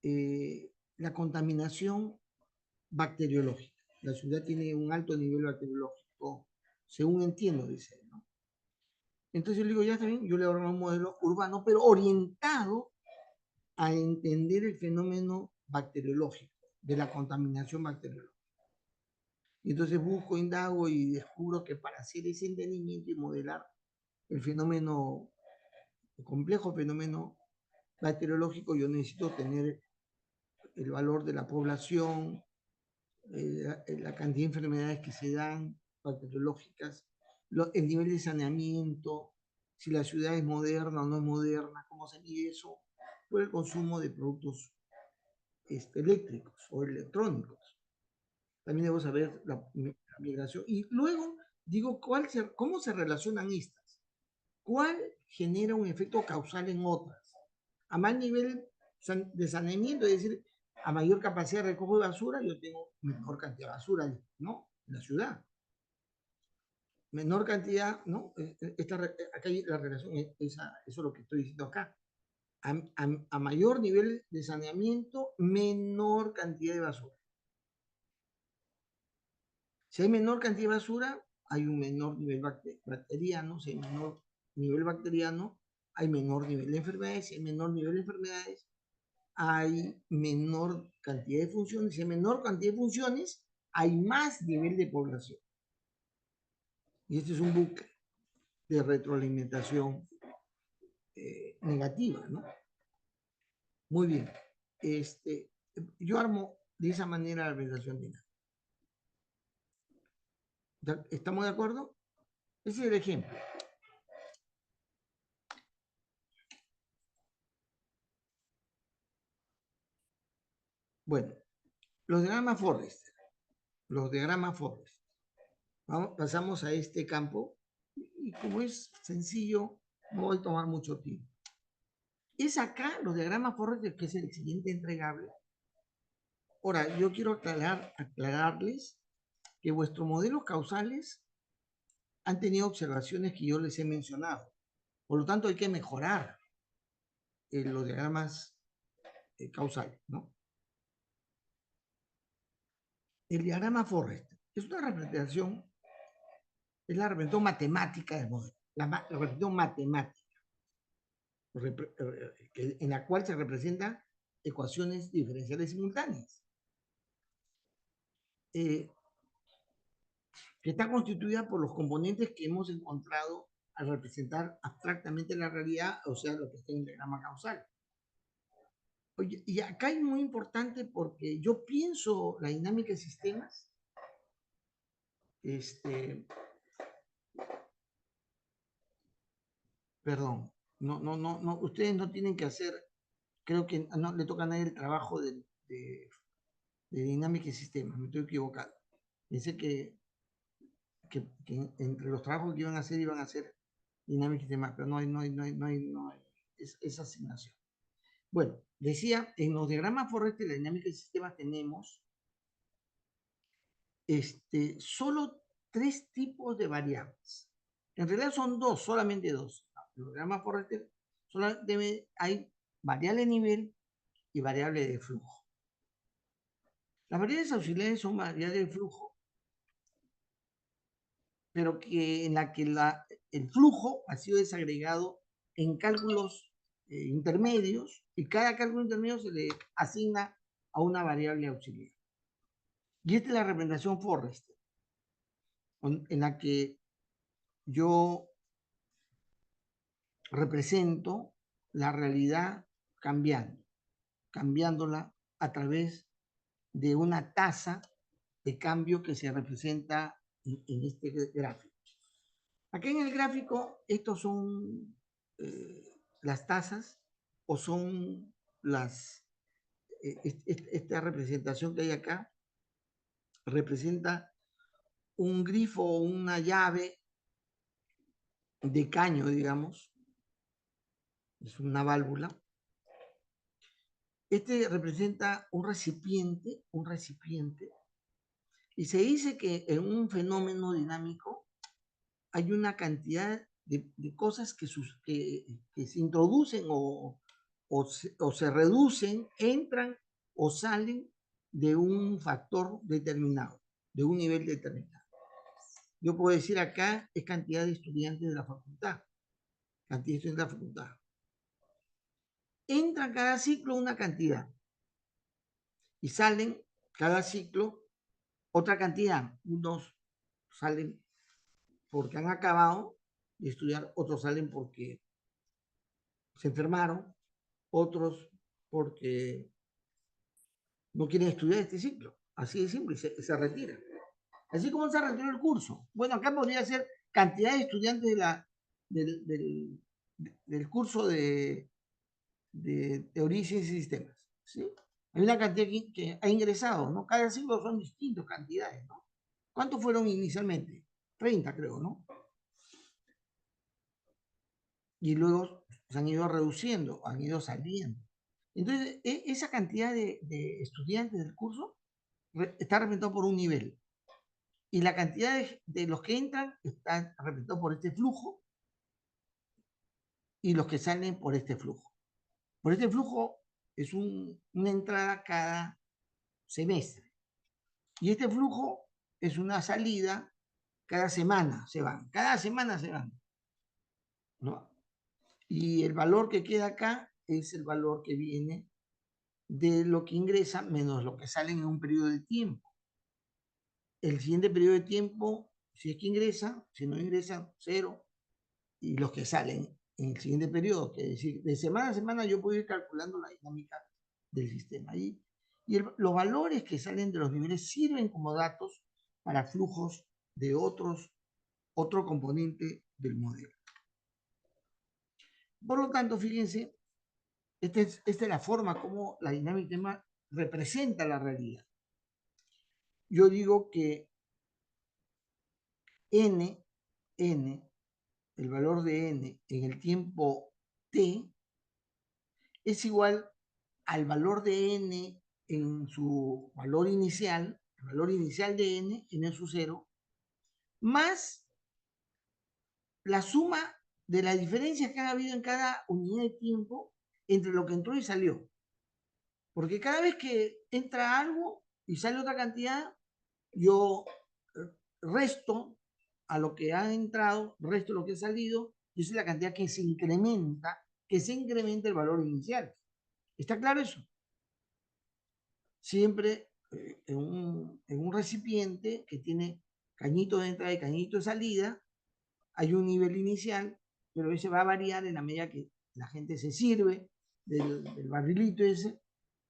B: la contaminación bacteriológica. La ciudad tiene un alto nivel bacteriológico, según entiendo, dice, ¿no? Entonces yo le digo, ya está bien, yo le hago un modelo urbano, pero orientado a entender el fenómeno bacteriológico, de la contaminación bacteriológica. Y entonces busco, indago y descubro que para hacer ese entendimiento y modelar el fenómeno, el complejo fenómeno bacteriológico, yo necesito tener el valor de la población, la cantidad de enfermedades que se dan bacteriológicas, el nivel de saneamiento, si la ciudad es moderna o no es moderna, cómo se mide eso, por el consumo de productos eléctricos o electrónicos. También debo saber la migración. Y luego digo, ¿cómo se relacionan estas? ¿Cuál genera un efecto causal en otras? A más nivel de saneamiento, es decir, a mayor capacidad de recojo de basura, yo tengo mejor cantidad de basura, ¿no? En la ciudad. Menor cantidad, ¿no? Acá hay la relación, eso es lo que estoy diciendo acá. A mayor nivel de saneamiento, menor cantidad de basura. Si hay menor cantidad de basura, hay un menor nivel bacteriano. Si hay menor nivel bacteriano, hay menor nivel de enfermedades. Si hay menor nivel de enfermedades, hay menor cantidad de funciones. Si hay menor cantidad de funciones, hay más nivel de población. Y este es un bucle de retroalimentación negativa, ¿no? Muy bien. Yo armo de esa manera la organización dinámica. ¿Estamos de acuerdo? Ese es el ejemplo. Bueno, los diagramas Forrester. Los diagramas Forrester. Pasamos a este campo y como es sencillo, no voy a tomar mucho tiempo. Es acá los diagramas Forrester, que es el siguiente entregable. Ahora, yo quiero aclararles que vuestros modelos causales han tenido observaciones que yo les he mencionado. Por lo tanto, hay que mejorar los diagramas causales, ¿no? El diagrama Forrester es una representación, es la representación matemática del modelo, la representación matemática, en la cual se representan ecuaciones diferenciales simultáneas, que está constituida por los componentes que hemos encontrado al representar abstractamente la realidad, o sea, lo que está en el diagrama causal. Oye, y acá es muy importante porque yo pienso la dinámica de sistemas, perdón, no, ustedes no tienen que hacer, creo que no le toca a nadie el trabajo de dinámica de sistemas, me estoy equivocando. Pensé que entre los trabajos que iban a hacer dinámica de sistemas, pero no hay esa asignación. Bueno, decía, en los diagramas Forrester de la dinámica de sistemas tenemos solo tres tipos de variables. En realidad son dos, solamente dos. El programa Forrester solamente hay variable de nivel y variable de flujo. Las variables auxiliares son variables de flujo, pero en la que el flujo ha sido desagregado en cálculos intermedios y cada cálculo intermedio se le asigna a una variable auxiliar. Y esta es la representación Forrester, en la que yo represento la realidad cambiándola a través de una tasa de cambio que se representa en este gráfico. Aquí en el gráfico, estos son las tasas o son esta representación que hay acá representa un grifo o una llave de caño, digamos, es una válvula. Este representa un recipiente, y se dice que en un fenómeno dinámico hay una cantidad de cosas que se introducen o se reducen, entran o salen de un factor determinado, de un nivel determinado. Yo puedo decir acá es cantidad de estudiantes de la facultad, cantidad de estudiantes de la facultad. Entra cada ciclo una cantidad y salen cada ciclo otra cantidad. Unos salen porque han acabado de estudiar, otros salen porque se enfermaron, otros porque no quieren estudiar este ciclo. Así de simple, se retiran. Así como se retiró el curso. Bueno, acá podría ser cantidad de estudiantes del curso de teoría y ciencias y sistemas. ¿Sí? Hay una cantidad que ha ingresado, ¿no? Cada ciclo son distintas cantidades, ¿no? ¿Cuántos fueron inicialmente? 30, creo, ¿no? Y luego se han ido reduciendo, han ido saliendo. Entonces, esa cantidad de estudiantes del curso está representado por un nivel. Y la cantidad de los que entran está representado por este flujo y los que salen por este flujo. Por este flujo es una entrada cada semestre. Y este flujo es una salida cada semana se van. Cada semana se van, ¿no? Y el valor que queda acá es el valor que viene de lo que ingresa menos lo que sale en un periodo de tiempo. El siguiente periodo de tiempo, si es que ingresa, si no ingresa, cero. Y los que salen en el siguiente periodo, que es decir, de semana a semana yo puedo ir calculando la dinámica del sistema. Los valores que salen de los niveles sirven como datos para flujos de otro componente del modelo. Por lo tanto, fíjense, esta es la forma como la dinámica tema representa la realidad. Yo digo que n, el valor de n en el tiempo t, es igual al valor de n en su valor inicial, el valor inicial de n sub 0, más la suma de las diferencias que ha habido en cada unidad de tiempo entre lo que entró y salió. Porque cada vez que entra algo y sale otra cantidad, yo resto a lo que ha entrado, resto lo que ha salido, y esa es la cantidad que se incrementa el valor inicial. ¿Está claro eso? Siempre en un recipiente que tiene cañito de entrada y cañito de salida, hay un nivel inicial, pero ese va a variar en la medida que la gente se sirve del barrilito ese,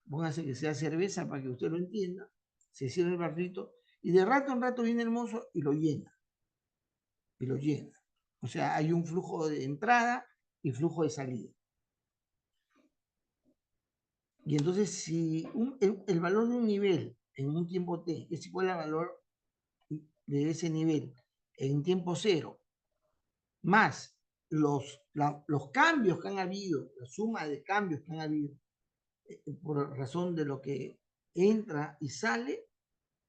B: póngase que sea cerveza para que usted lo entienda, se sirve el barrilito y de rato en rato viene el mozo y lo llena. O sea, hay un flujo de entrada y flujo de salida. Y entonces, si el valor de un nivel en un tiempo t es igual al valor de ese nivel en tiempo cero, más los cambios que han habido, la suma de cambios que han habido, por razón de lo que entra y sale,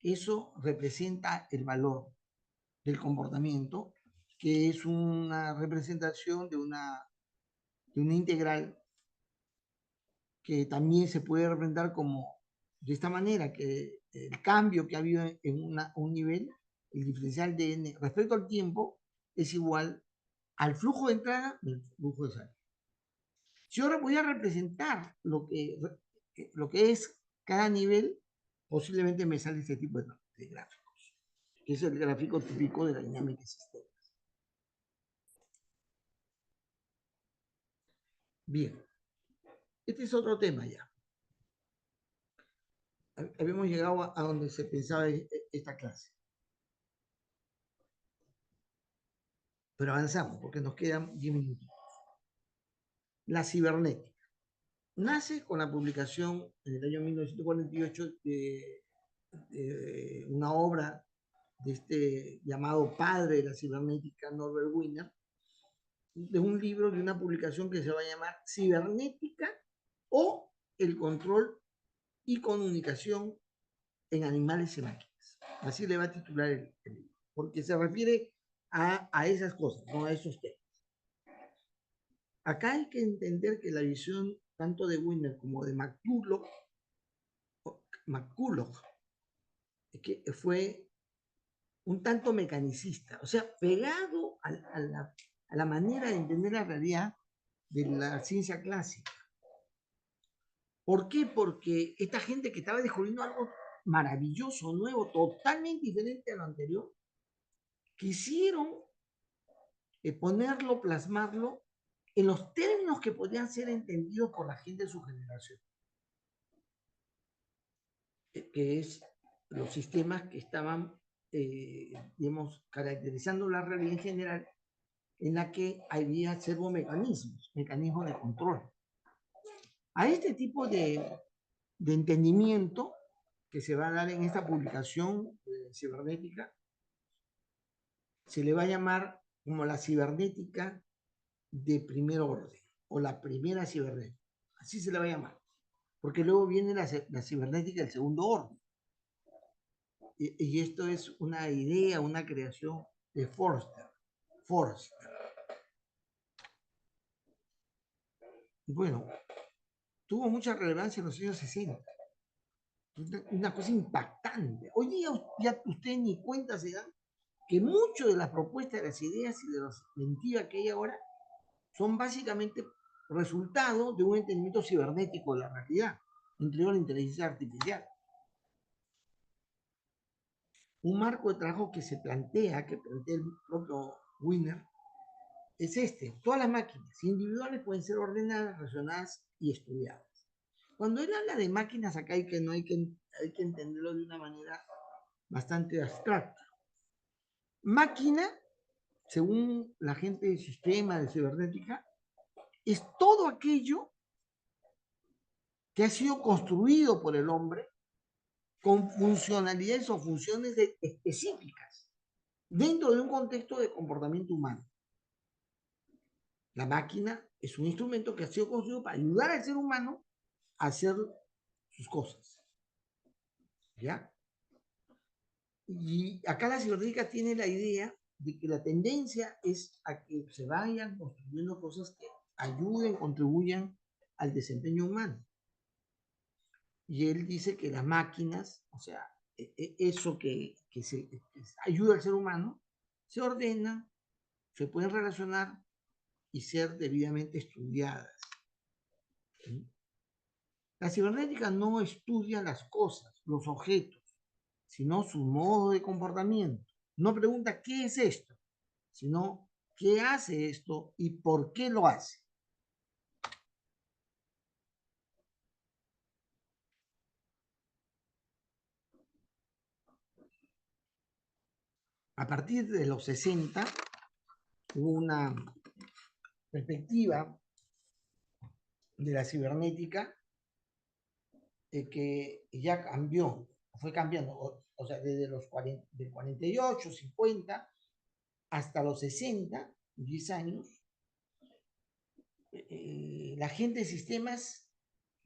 B: eso representa el valor. del comportamiento, que es una representación de una integral que también se puede representar como de esta manera, que el cambio que ha habido en un nivel, el diferencial de n respecto al tiempo, es igual al flujo de entrada del flujo de salida. Si ahora voy a representar lo que es cada nivel, posiblemente me sale este tipo de gráficos, que es el gráfico típico de la dinámica de sistemas. Bien, este es otro tema ya. Habíamos llegado a donde se pensaba esta clase. Pero avanzamos porque nos quedan 10 minutos. La cibernética. Nace con la publicación en el año 1948 de una obra de este llamado padre de la cibernética, Norbert Wiener, de un libro, de una publicación que se va a llamar Cibernética o el control y comunicación en animales y máquinas. Así le va a titular el libro, porque se refiere a esas cosas, no a esos temas. Acá hay que entender que la visión tanto de Wiener como de McCulloch que fue un tanto mecanicista, o sea, pegado a la manera de entender la realidad de la ciencia clásica. ¿Por qué? Porque esta gente que estaba descubriendo algo maravilloso, nuevo, totalmente diferente a lo anterior, quisieron ponerlo, plasmarlo en los términos que podían ser entendidos por la gente de su generación, que es los sistemas que estaban, digamos, caracterizando la realidad en general, en la que había servomecanismos, mecanismos de control. A este tipo de entendimiento que se va a dar en esta publicación cibernética, se le va a llamar como la cibernética de primer orden, o la primera cibernética. Así se le va a llamar. Porque luego viene la cibernética del segundo orden. Y esto es una idea, una creación de Forster. Y bueno, tuvo mucha relevancia en los años 60. Una cosa impactante. Hoy día ya ustedes ni cuenta se dan que muchas de las propuestas, de las ideas y de las mentiras que hay ahora son básicamente resultado de un entendimiento cibernético de la realidad, incluido la inteligencia artificial. Un marco de trabajo que plantea el propio Wiener, es este. Todas las máquinas individuales pueden ser ordenadas, relacionadas y estudiadas. Cuando él habla de máquinas, acá hay que entenderlo de una manera bastante abstracta. Máquina, según la gente del sistema de cibernética, es todo aquello que ha sido construido por el hombre con funcionalidades o funciones específicas dentro de un contexto de comportamiento humano. La máquina es un instrumento que ha sido construido para ayudar al ser humano a hacer sus cosas. ¿Ya? Y acá la cibernética tiene la idea de que la tendencia es a que se vayan construyendo cosas que ayuden, contribuyan al desempeño humano. Y él dice que las máquinas, o sea, eso que ayuda al ser humano, se ordenan, se pueden relacionar y ser debidamente estudiadas. ¿Sí? La cibernética no estudia las cosas, los objetos, sino su modo de comportamiento. No pregunta qué es esto, sino qué hace esto y por qué lo hace. A partir de los 60 hubo una perspectiva de la cibernética que ya cambió, fue cambiando, o sea, desde los 48, 50 hasta los 60, 10 años, la gente de sistemas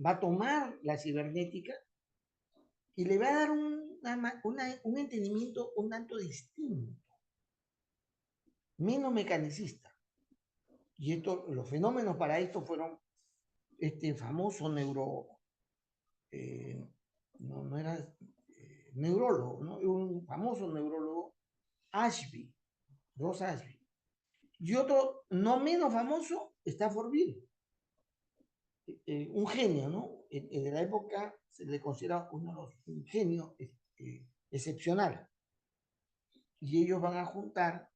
B: va a tomar la cibernética y le va a dar un entendimiento un tanto distinto. menos mecanicista. Y esto, los fenómenos para esto fueron este famoso no era neurólogo, ¿no? Un famoso neurólogo, Ashby, Ross Ashby. Y otro no menos famoso, Stafford Beer, un genio, ¿no? En la época se le considera un genio excepcional. Y ellos van a juntar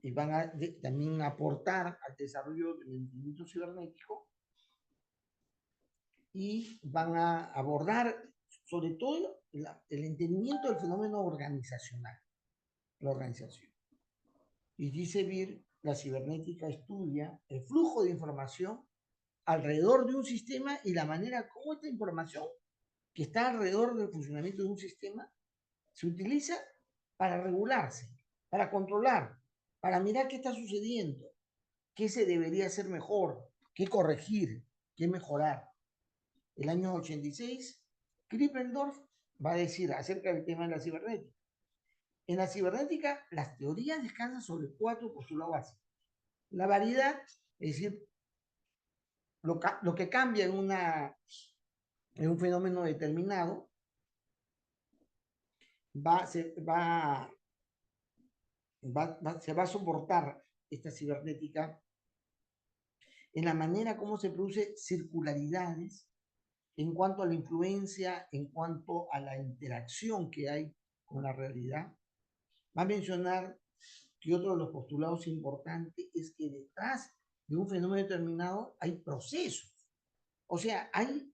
B: y van a también aportar al desarrollo del entendimiento cibernético y van a abordar sobre todo el entendimiento del fenómeno organizacional, la organización. Y dice Beer, la cibernética estudia el flujo de información alrededor de un sistema y la manera como esta información que está alrededor del funcionamiento de un sistema se utiliza para regularse, para controlar, para mirar qué está sucediendo, qué se debería hacer mejor, qué corregir, qué mejorar. El año 86, Krippendorf va a decir acerca del tema de la cibernética. En la cibernética, las teorías descansan sobre 4 postulados básicos. La variedad, es decir, lo que cambia en un fenómeno determinado, se va a soportar esta cibernética en la manera como se produce circularidades en cuanto a la influencia, en cuanto a la interacción que hay con la realidad. Va a mencionar que otro de los postulados importantes es que detrás de un fenómeno determinado hay procesos. O sea, hay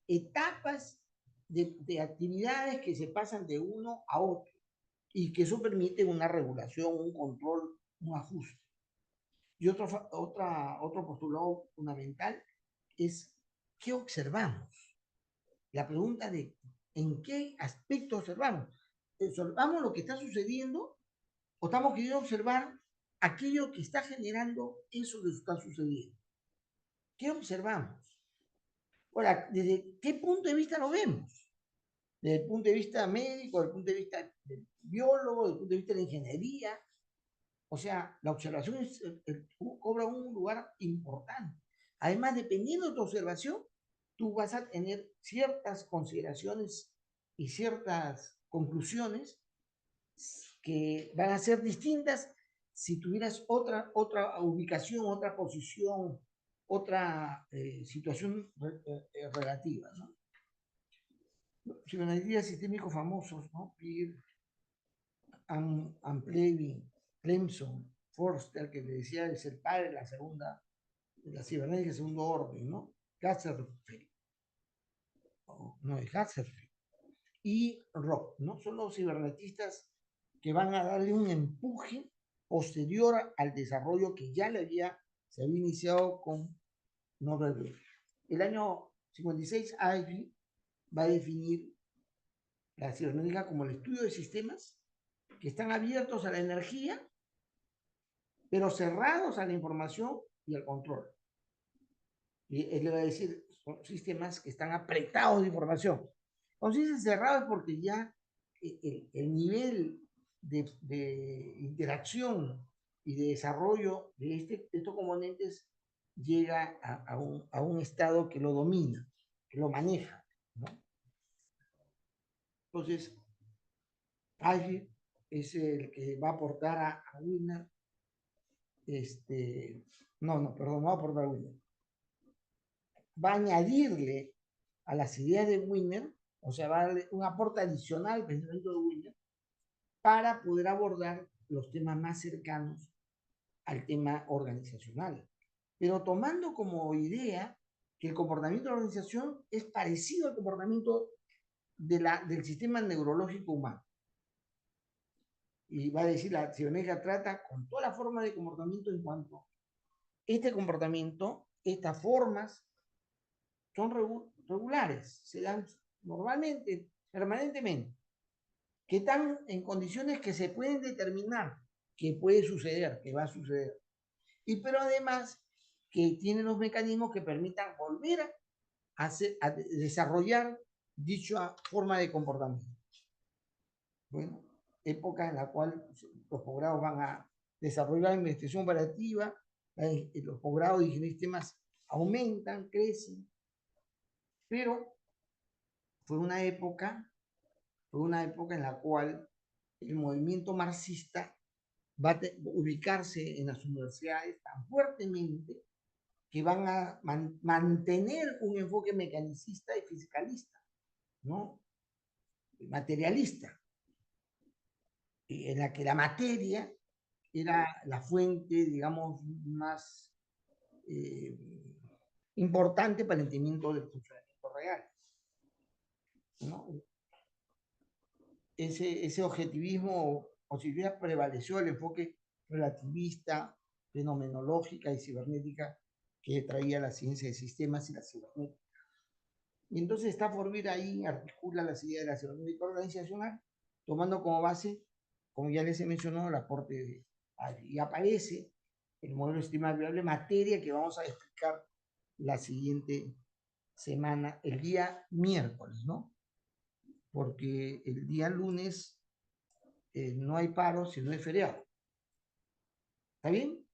B: etapas de actividades que se pasan de uno a otro y que eso permite una regulación, un control, un ajuste. Y otro postulado fundamental es ¿qué observamos? La pregunta de ¿en qué aspecto observamos? ¿Observamos lo que está sucediendo o estamos queriendo observar aquello que está generando eso que está sucediendo? ¿Qué observamos? Ahora, ¿desde qué punto de vista lo vemos? Desde el punto de vista médico, desde el punto de vista del biólogo, desde el punto de vista de la ingeniería. O sea, la observación cobra un lugar importante. Además, dependiendo de tu observación, tú vas a tener ciertas consideraciones y ciertas conclusiones que van a ser distintas si tuvieras otra ubicación, otra posición, otra situación relativa, ¿no? Psicoanalistas sistémicos famosos, ¿no? Peer, Amplevin, Clemson, Forster, que le decía es el padre de la cibernética de segundo orden, ¿no? Gatterfeld, no es Gatterfeld, y Rock, ¿no? Son los cibernetistas que van a darle un empuje posterior al desarrollo que ya se había iniciado con Norbert Wiener. El año 56, Ivy va a definir la cibernética como el estudio de sistemas que están abiertos a la energía, pero cerrados a la información y al control. Y él le va a decir, son sistemas que están apretados de información. Cuando se dice cerrado es porque ya el nivel de interacción y de desarrollo de estos componentes llega a un estado que lo domina, que lo maneja, ¿no? Entonces, Ivy es el que va a aportar a Wiener, perdón, no va a aportar a Wiener, va a añadirle a las ideas de Wiener, o sea, va a darle un aporte adicional al pensamiento de Wiener para poder abordar los temas más cercanos al tema organizacional, pero tomando como idea que el comportamiento de la organización es parecido al comportamiento del sistema neurológico humano. Y va a decir, la cibernética trata con toda la forma de comportamiento en cuanto este comportamiento, estas formas, son regulares, se dan normalmente, permanentemente, que están en condiciones que se pueden determinar que puede suceder, que va a suceder. Pero además que tienen los mecanismos que permitan volver a desarrollar dicha forma de comportamiento. Bueno, época en la cual los posgrados van a desarrollo de la investigación operativa, los posgrados de ingeniería de sistemas aumentan, crecen, pero fue una época en la cual el movimiento marxista va a ubicarse en las universidades tan fuertemente que van a mantener un enfoque mecanicista y fiscalista, ¿no? Materialista, en la que la materia era la fuente, digamos, más importante para el entendimiento del funcionamiento real, ¿no? Ese objetivismo o si bien prevaleció el enfoque relativista, fenomenológica y cibernética que traía la ciencia de sistemas y la cibernética. Y entonces Stafford ahí articula las ideas de la cibernética organizacional, tomando como base, como ya les he mencionado, el aporte de y aparece el modelo de sistema viable materia que vamos a explicar la siguiente semana, el día miércoles, ¿no? Porque el día lunes no hay paro, sino hay feriado. ¿Está bien?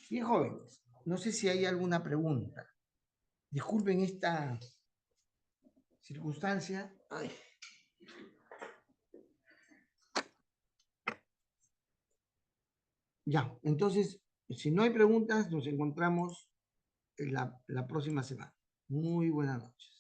B: Bien, jóvenes. No sé si hay alguna pregunta. Disculpen esta circunstancia. Ay. Ya, entonces, si no hay preguntas, nos encontramos la próxima semana. Muy buenas noches.